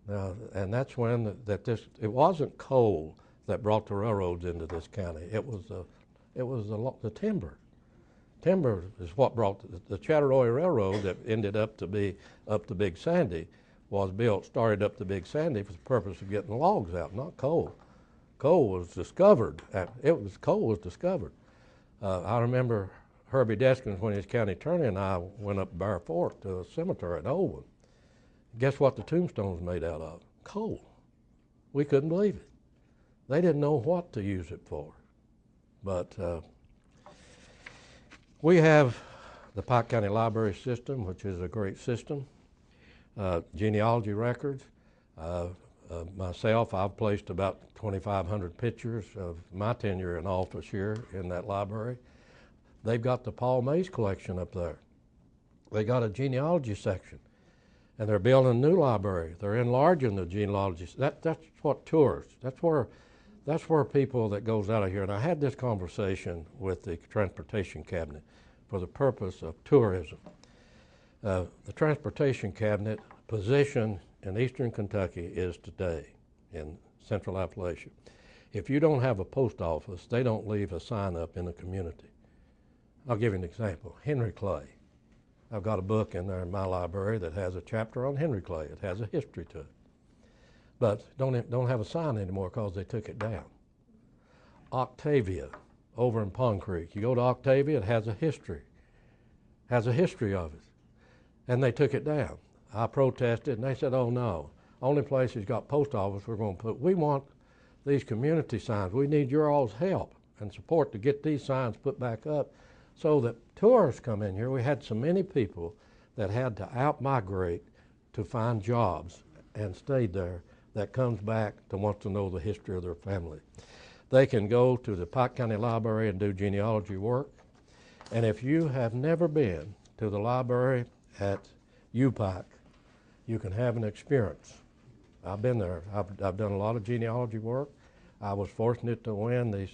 Now, and that's when it wasn't coal that brought the railroads into this county. It was the timber. Timber is what brought the Chatteroy Railroad that ended up to be up to Big Sandy was built, started up to Big Sandy for the purpose of getting logs out, not coal. Coal was discovered. Coal was discovered. I remember Herbie Deskins, when he was county attorney, and I went up Bear Fork to a cemetery at Oldham. Guess what the tombstone's made out of? Coal. We couldn't believe it. They didn't know what to use it for. But we have the Pike County Library System, which is a great system. Genealogy records. Myself, I've placed about 2,500 pictures of my tenure in office here in that library. They've got the Paul Mays collection up there. They got a genealogy section, and they're building a new library. They're enlarging the genealogy. That's what tours. That's where people that goes out of here. And I had this conversation with the Transportation Cabinet for the purpose of tourism. The Transportation Cabinet position in eastern Kentucky is today in central Appalachia. If you don't have a post office, they don't leave a sign up in the community. I'll give you an example. Henry Clay. I've got a book in there in my library that has a chapter on Henry Clay. It has a history to it. But don't have a sign anymore because they took it down. Octavia over in Pond Creek. You go to Octavia, it has a history. Has a history of it. And they took it down. I protested, and they said, oh no, only place that's got post office we're going to put. We want these community signs. We need your all's help and support to get these signs put back up so that tourists come in here. We had so many people that had to out-migrate to find jobs and stayed there that comes back to want to know the history of their family. They can go to the Pike County Library and do genealogy work. And if you have never been to the library at UPike, you can have an experience. I've been there. I've done a lot of genealogy work. I was fortunate to win these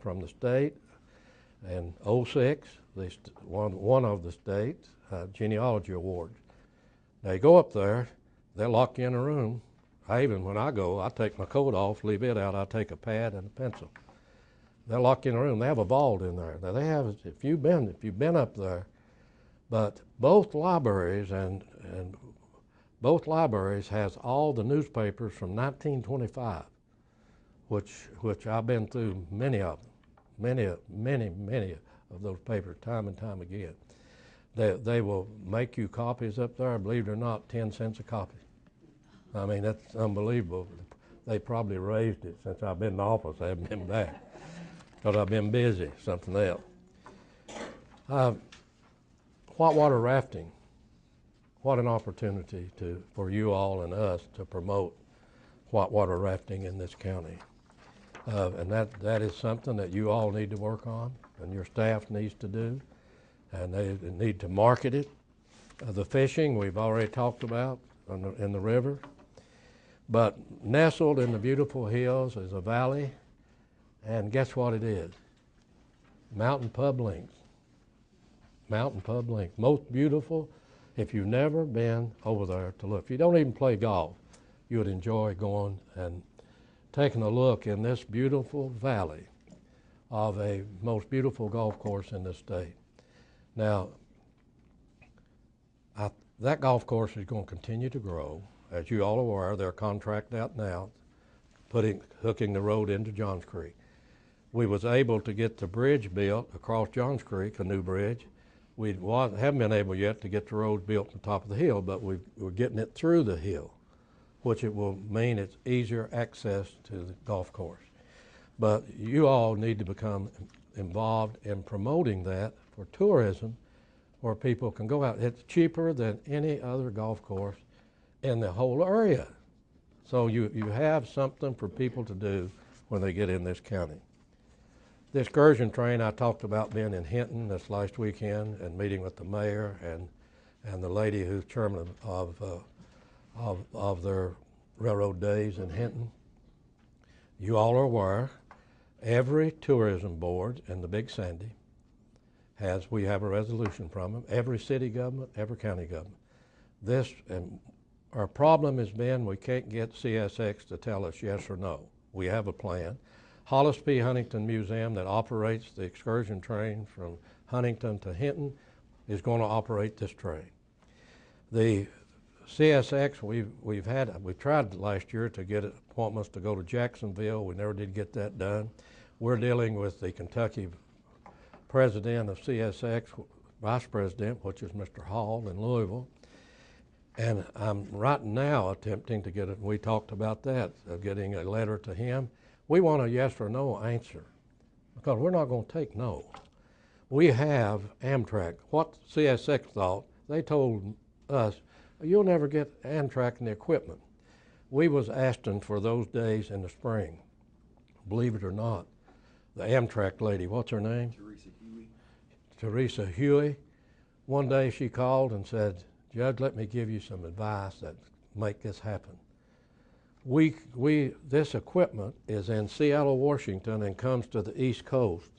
from the state in '06, one of the state's genealogy awards. Now you go up there, they'll lock you in a room. When I go, I take my coat off, leave it out, I take a pad and a pencil. They'll lock you in a room. They have a vault in there. Now they have, if you've been up there, but both libraries and both libraries has all the newspapers from 1925, which I've been through many of them, many of those papers, time and time again. They will make you copies up there, believe it or not, 10 cents a copy. I mean, that's unbelievable. They probably raised it since I've been in office. I haven't been back because I've been busy, something else. Whitewater rafting. What an opportunity for you all and us to promote whitewater rafting in this county. And that is something that you all need to work on and your staff needs to do. And they need to market it. The fishing we've already talked about in the river. But nestled in the beautiful hills is a valley, and guess what it is? Mountain Pub Links. Mountain Pub Links. Most beautiful. If you've never been over there to look, if you don't even play golf, you would enjoy going and taking a look in this beautiful valley of a most beautiful golf course in the state. Now, that golf course is going to continue to grow. As you all are aware, they're contracted out now, hooking the road into Johns Creek. We was able to get the bridge built across Johns Creek, a new bridge. We haven't been able yet to get the road built on top of the hill, but we're getting it through the hill, which it will mean it's easier access to the golf course. But you all need to become involved in promoting that for tourism, where people can go out. It's cheaper than any other golf course in the whole area. So you have something for people to do when they get in this county. The excursion train, I talked about being in Hinton this last weekend and meeting with the mayor and the lady who's chairman of their railroad days in Hinton. You all are aware, every tourism board in the Big Sandy we have a resolution from them, every city government, every county government. Our problem has been we can't get CSX to tell us yes or no. We have a plan. Hollis P. Huntington Museum that operates the excursion train from Huntington to Hinton is going to operate this train. The CSX, we tried last year to get appointments to go to Jacksonville. We never did get that done. We're dealing with the Kentucky president of CSX, vice president, which is Mr. Hall in Louisville. And I'm right now attempting to get it, we talked about that, getting a letter to him. We want a yes or no answer because we're not going to take no. We have Amtrak. What CSX thought, they told us, you'll never get Amtrak and the equipment. We was asking for those days in the spring. Believe it or not, the Amtrak lady, what's her name? Teresa Huey. One day she called and said, Judge, let me give you some advice that make this happen. This equipment is in Seattle, Washington, and comes to the East Coast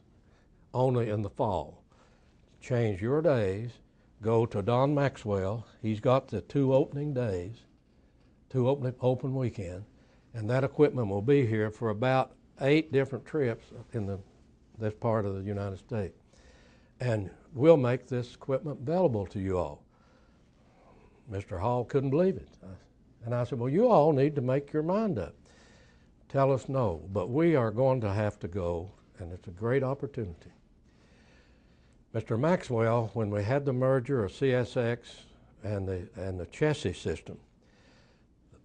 only in the fall. Change your days, go to Don Maxwell. He's got the 2 opening days, 2 open weekends, and that equipment will be here for about 8 different trips in this part of the United States. And we'll make this equipment available to you all. Mr. Hall couldn't believe it. And I said, well, you all need to make your mind up. Tell us no, but we are going to have to go, and it's a great opportunity. Mr. Maxwell, when we had the merger of CSX and the chassis system,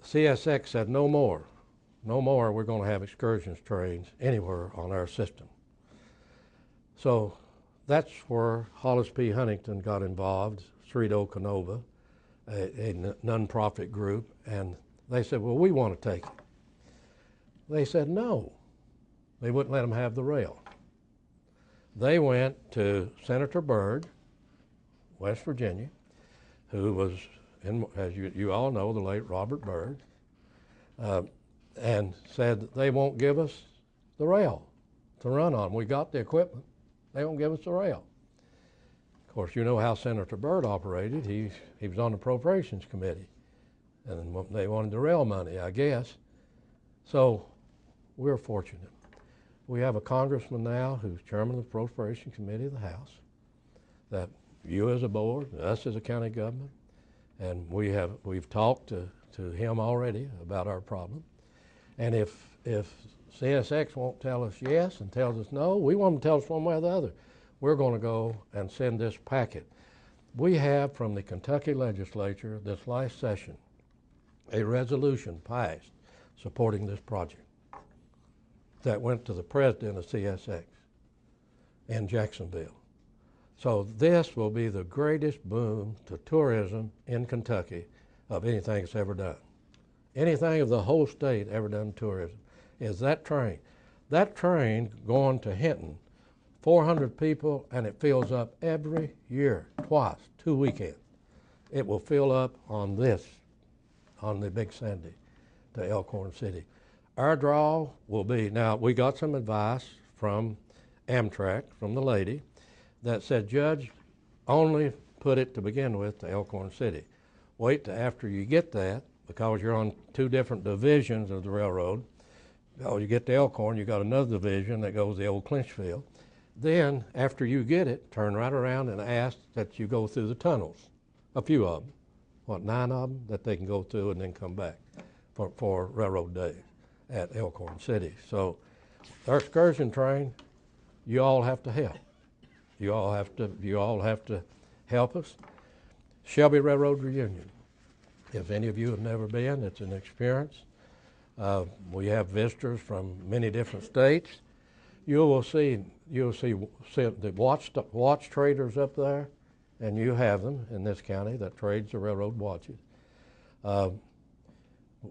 CSX said no more we're going to have excursions trains anywhere on our system. So that's where Hollis P. Huntington got involved, Cerrito Canova, a non-profit group, and they said, well, we want to take it. They said no. They wouldn't let them have the rail. They went to Senator Byrd, West Virginia, who was, as you all know, the late Robert Byrd, and said they won't give us the rail to run on. We got the equipment. They won't give us the rail. Of course, you know how Senator Byrd operated. He was on the Appropriations Committee, and they wanted the rail money, I guess. So we're fortunate. We have a congressman now who's chairman of the Appropriations Committee of the House, that you as a board, us as a county government, and we've talked to him already about our problem. And if CSX won't tell us yes and tells us no, we want them to tell us one way or the other. We're going to go and send this packet. We have from the Kentucky legislature this last session a resolution passed supporting this project that went to the president of CSX in Jacksonville. So this will be the greatest boom to tourism in Kentucky of anything that's ever done. Anything of the whole state ever done tourism is that train. That train going to Hinton, 400 people, and it fills up every year, twice, 2 weekends. It will fill up on the Big Sandy to Elkhorn City. Our draw will be, now we got some advice from Amtrak, from the lady, that said, Judge, only put it to begin with to Elkhorn City. Wait till after you get that, because you're on 2 different divisions of the railroad. Oh, you get to Elkhorn, you got another division that goes to the old Clinchfield. Then, after you get it, turn right around and ask that you go through the tunnels, a few of them, 9 of them, that they can go through and then come back for railroad days at Elkhorn City. So our excursion train, you all have to help. You all have to help us. Shelby Railroad Reunion. If any of you have never been, it's an experience. We have visitors from many different states. You'll see the watch traders up there, and you have them in this county that trades the railroad watches.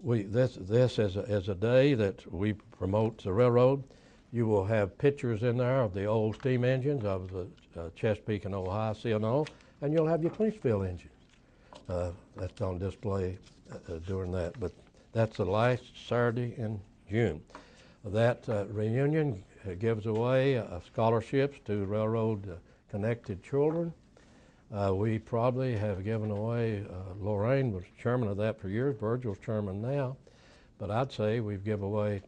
This is a day that we promote the railroad. You will have pictures in there of the old steam engines of the Chesapeake and Ohio C&O, and you'll have your Clinchfield engines. That's on display during that. But that's the last Saturday in June. That reunion gives away scholarships to railroad-connected children. We probably have given away, Lorraine was chairman of that for years, Virgil's chairman now, but I'd say we've given away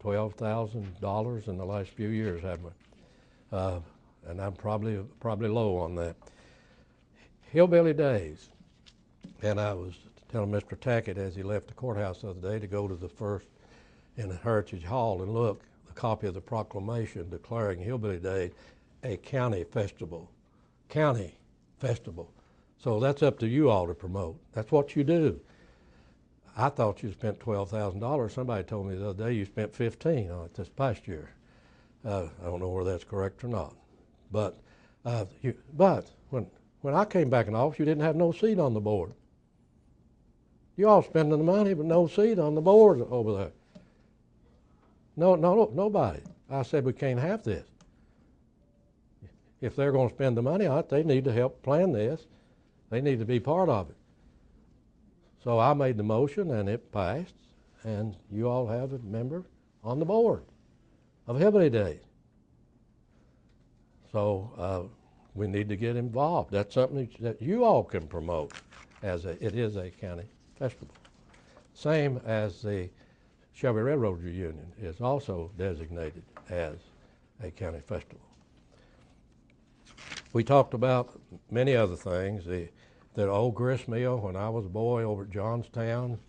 $12,000 in the last few years, haven't we? And I'm probably low on that. Hillbilly Days, and I was telling Mr. Tackett as he left the courthouse the other day to go to the first in the Heritage Hall and look, the copy of the proclamation declaring Hillbilly Days, a county festival. County festival. So that's up to you all to promote. That's what you do. I thought you spent $12,000. Somebody told me the other day you spent 15 on it this past year. I don't know whether that's correct or not. But when I came back in office, you didn't have no seat on the board. You all spending the money, but no seat on the board over there. Nobody. I said we can't have this. If they're going to spend the money on it, they need to help plan this. They need to be part of it. So I made the motion, and it passed, and you all have a member on the board of Hillbilly Days. So we need to get involved. That's something that you all can promote, as it is a county festival. Same as the Shelby Railroad Reunion is also designated as a county festival. We talked about many other things. The old grist mill, when I was a boy over at Johnstown,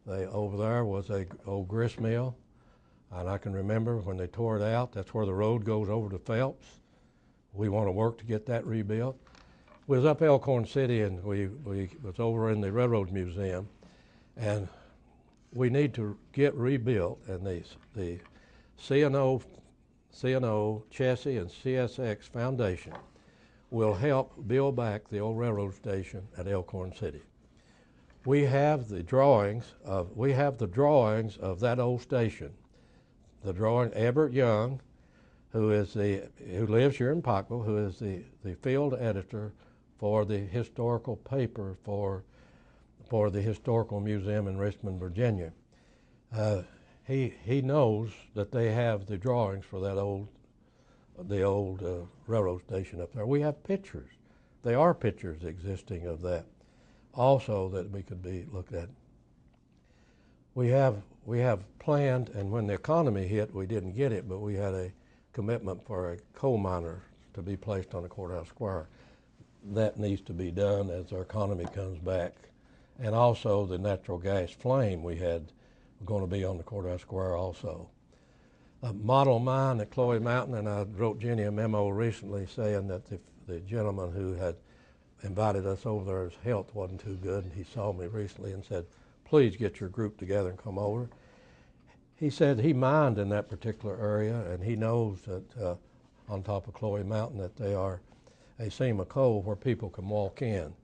over there was a old grist mill. And I can remember when they tore it out, that's where the road goes over to Phelps. We want to work to get that rebuilt. We was up Elkhorn City, and we was over in the Railroad Museum, and we need to get rebuilt, and the CNO, Chessie, and CSX Foundation will help build back the old railroad station at Elkhorn City. We have the drawings of that old station. The drawing, Everett Young, who lives here in Pikeville, who is the field editor for the historical paper for the Historical Museum in Richmond, Virginia. He knows that they have the drawings for that the old railroad station up there. We have pictures. There are pictures existing of that also that we could be looked at. We have planned, and when the economy hit, we didn't get it, but we had a commitment for a coal miner to be placed on the courthouse square. That needs to be done as our economy comes back. And also the natural gas flame we had going to be on the courthouse square also. A model mine at Chloe Mountain, and I wrote Jenny a memo recently saying that the gentleman who had invited us over there, his health wasn't too good, and he saw me recently and said, please get your group together and come over. He said he mined in that particular area, and he knows that on top of Chloe Mountain that they are a seam of coal where people can walk in.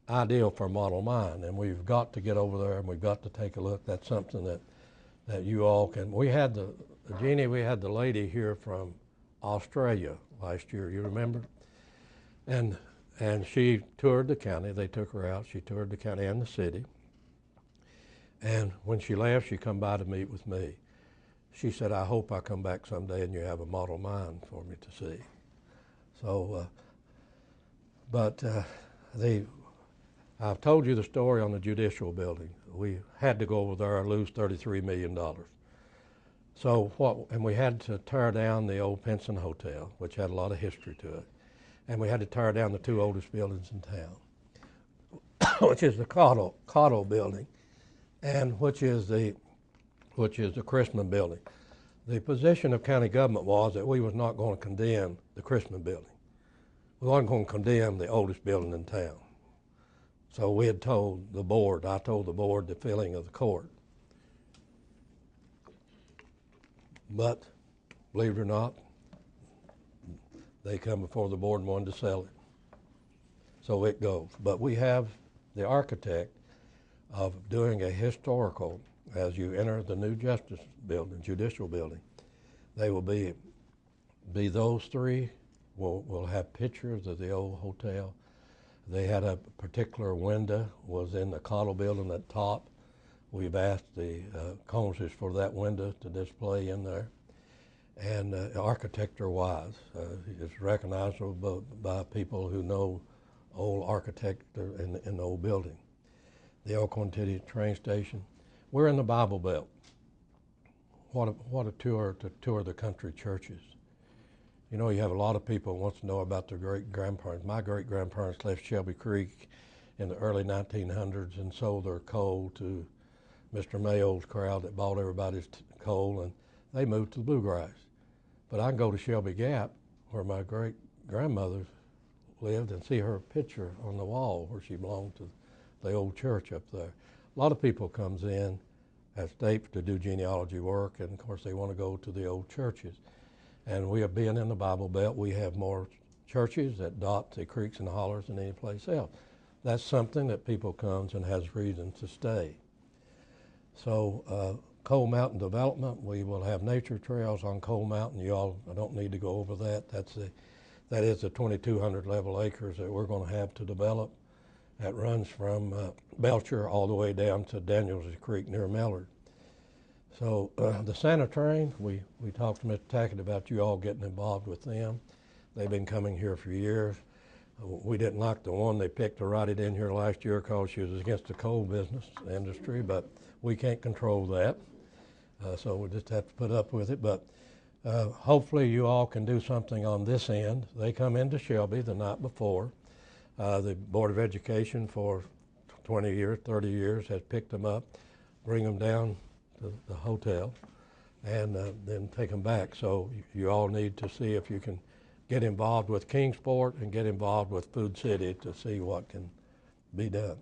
Ideal for a model mine, and we've got to get over there and we've got to take a look. That's something that you all can. We had Jeannie, we had the lady here from Australia last year, you remember? And she toured the county. They took her out. She toured the county and the city. And when she left, she come by to meet with me. She said, I hope I come back someday and you have a model mine for me to see. So, I've told you the story on the judicial building. We had to go over there and lose $33 million. So and we had to tear down the old Pinson Hotel, which had a lot of history to it. And we had to tear down the two oldest buildings in town, which is the Cottle building, and which is the Christman building. The position of county government was that we was not going to condemn the Christman building. We wasn't going to condemn the oldest building in town. So we had told the board, I told the board the filling of the court. But, believe it or not, they come before the board and wanted to sell it. So it goes. But we have the architect of doing a historical, as you enter the new justice building, judicial building, they will be those three. We'll have pictures of the old hotel. They had a particular window, was in the Cottle building at top. We've asked the Coneses for that window to display in there. And architecture-wise, it's recognizable by people who know old architecture in the old building. The Elkhorn City train station. We're in the Bible Belt. What a tour to tour the country churches. You know, you have a lot of people who want to know about their great-grandparents. My great-grandparents left Shelby Creek in the early 1900s and sold their coal to Mr. Mayo's crowd that bought everybody's coal, and they moved to the Bluegrass. But I can go to Shelby Gap, where my great-grandmother lived and see her picture on the wall where she belonged to the old church up there. A lot of people comes in as state to do genealogy work, and of course they want to go to the old churches. And we are being in the Bible Belt, we have more churches that dot the creeks and the hollers than any place else. That's something that people comes and has reason to stay. So Coal Mountain development, we will have nature trails on Coal Mountain. You all, I don't need to go over that. That is the 2,200 level acres that we're going to have to develop. That runs from Belcher all the way down to Daniels Creek near Mellard. So the Santa train, we talked to Mr. Tackett about you all getting involved with them. They've been coming here for years. We didn't like the one they picked to ride it in here last year because she was against the coal business industry, but we can't control that. So we just have to put up with it. But hopefully you all can do something on this end. They come into Shelby the night before. The Board of Education for 20 years, 30 years has picked them up, bring them down to the hotel, and then take them back. So you all need to see if you can get involved with Kingsport and get involved with Food City to see what can be done.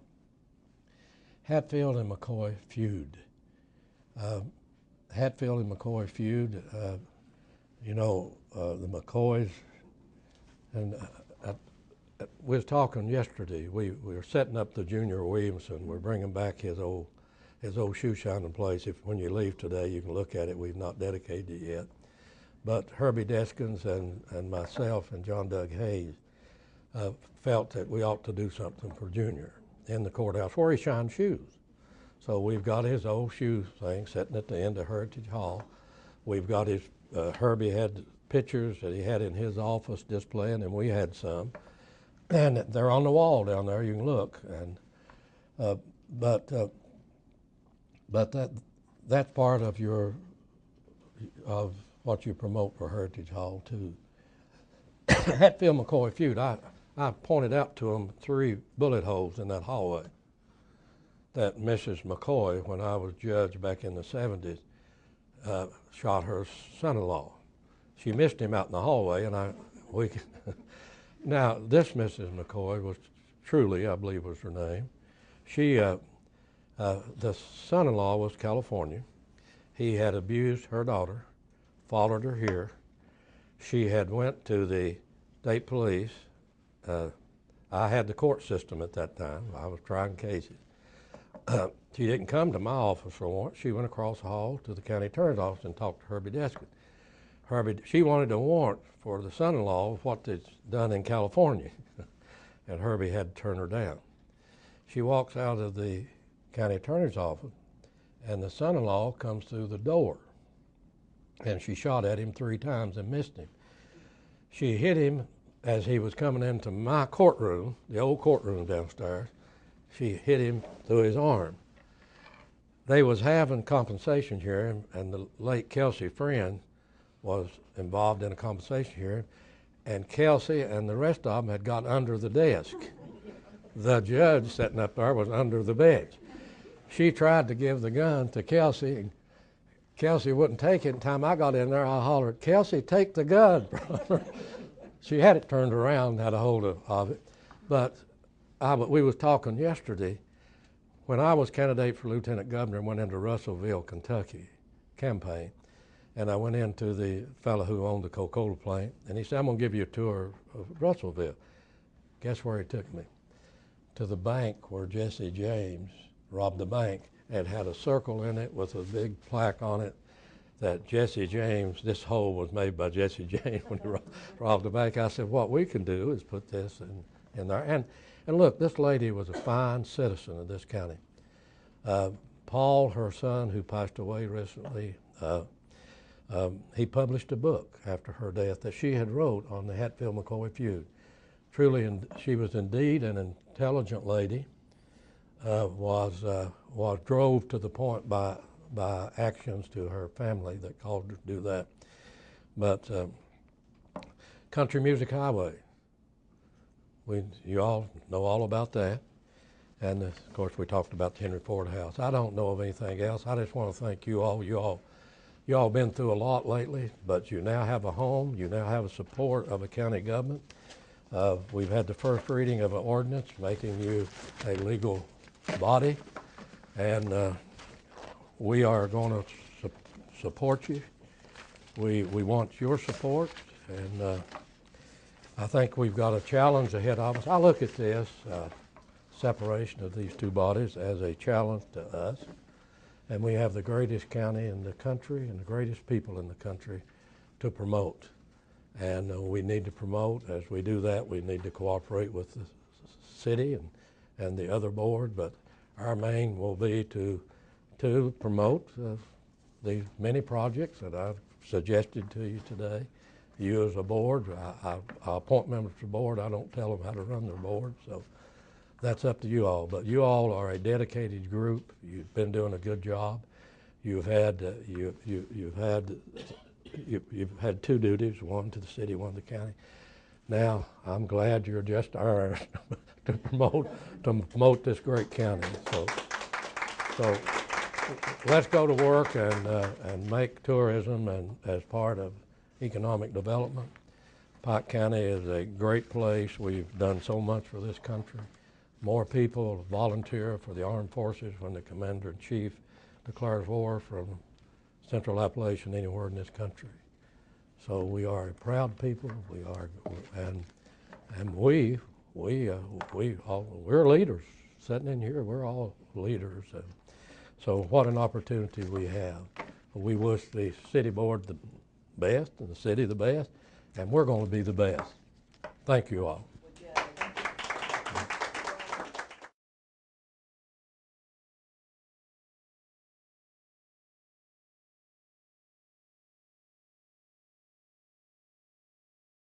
Hatfield and McCoy feud. Hatfield and McCoy feud, you know, the McCoys, and we was talking yesterday. We were setting up the Junior Williamson. We're bringing back his old shoe shining place. If when you leave today, you can look at it. We've not dedicated it yet. But Herbie Deskins and myself and John Doug Hayes felt that we ought to do something for Junior in the courthouse where he shined shoes. So we've got his old shoe thing sitting at the end of Heritage Hall. We've got his, Herbie had pictures that he had in his office displaying, and we had some. And they're on the wall down there, you can look. And but that's part of what you promote for Heritage Hall too. Hatfield McCoy feud, I pointed out to him 3 bullet holes in that hallway that Mrs. McCoy, when I was judge back in the 70s, shot her son-in-law. She missed him out in the hallway, and now this Mrs. McCoy was Truly, I believe was her name. She, the son-in-law was California. He had abused her daughter, followed her here. She had went to the state police. I had the court system at that time. I was trying cases. She didn't come to my office for a warrant. She went across the hall to the county attorney's office and talked to Herbie Deskin. She wanted a warrant for the son-in-law of what they'd done in California, and Herbie had to turn her down. She walks out of the county attorney's office, and the son-in-law comes through the door, and she shot at him 3 times and missed him. She hit him as he was coming into my courtroom, the old courtroom downstairs. She hit him through his arm. They was having compensation hearing, and the late Kelsey Friend was involved in a compensation hearing, and Kelsey and the rest of them had got under the desk. The judge sitting up there was under the bench. She tried to give the gun to Kelsey, and Kelsey wouldn't take it. Time I got in there, I hollered, "Kelsey, take the gun, brother." She had it turned around, had a hold of it. But we was talking yesterday, when I was candidate for lieutenant governor and went into Russellville, Kentucky campaign, and I went into the fellow who owned the Coca-Cola plant, and he said, "I'm gonna give you a tour of Russellville." Guess where he took me? To the bank where Jesse James robbed the bank. It had a circle in it with a big plaque on it that Jesse James, this hole was made by Jesse James when he robbed the bank. I said, what we can do is put this in there. And look, this lady was a fine citizen of this county. Paul, her son, who passed away recently, he published a book after her death that she had wrote on the Hatfield-McCoy feud. Truly, she was indeed an intelligent lady, was drove to the point by actions to her family that called her to do that. But Country Music Highway, you all know all about that. And of course we talked about the Henry Ford House. I don't know of anything else. I just want to thank you all. You all You all been through a lot lately, but you now have a home. You now have a support of a county government. We've had the first reading of an ordinance making you a legal body, and we are going to support you. We want your support, and I think we've got a challenge ahead of us. I look at this separation of these two bodies as a challenge to us, and we have the greatest county in the country and the greatest people in the country to promote. And we need to promote. As we do that, we need to cooperate with the city and the other board, but our main will be to promote these many projects that I've suggested to you today. You as a board, I appoint members to the board. I don't tell them how to run their board, so that's up to you all. But you all are a dedicated group. You've been doing a good job. You've had you've had two duties, one to the city, one to the county. Now, I'm glad you're just ours to promote this great county. So let's go to work and make tourism and as part of economic development. Pike County is a great place. We've done so much for this country. More people volunteer for the armed forces when the commander-in-chief declares war from Central Appalachian anywhere in this country. So we are a proud people. We are, and we're leaders. Sitting in here, we're all leaders. And so what an opportunity we have. We wish the city board the best and the city the best, and we're going to be the best. Thank you all.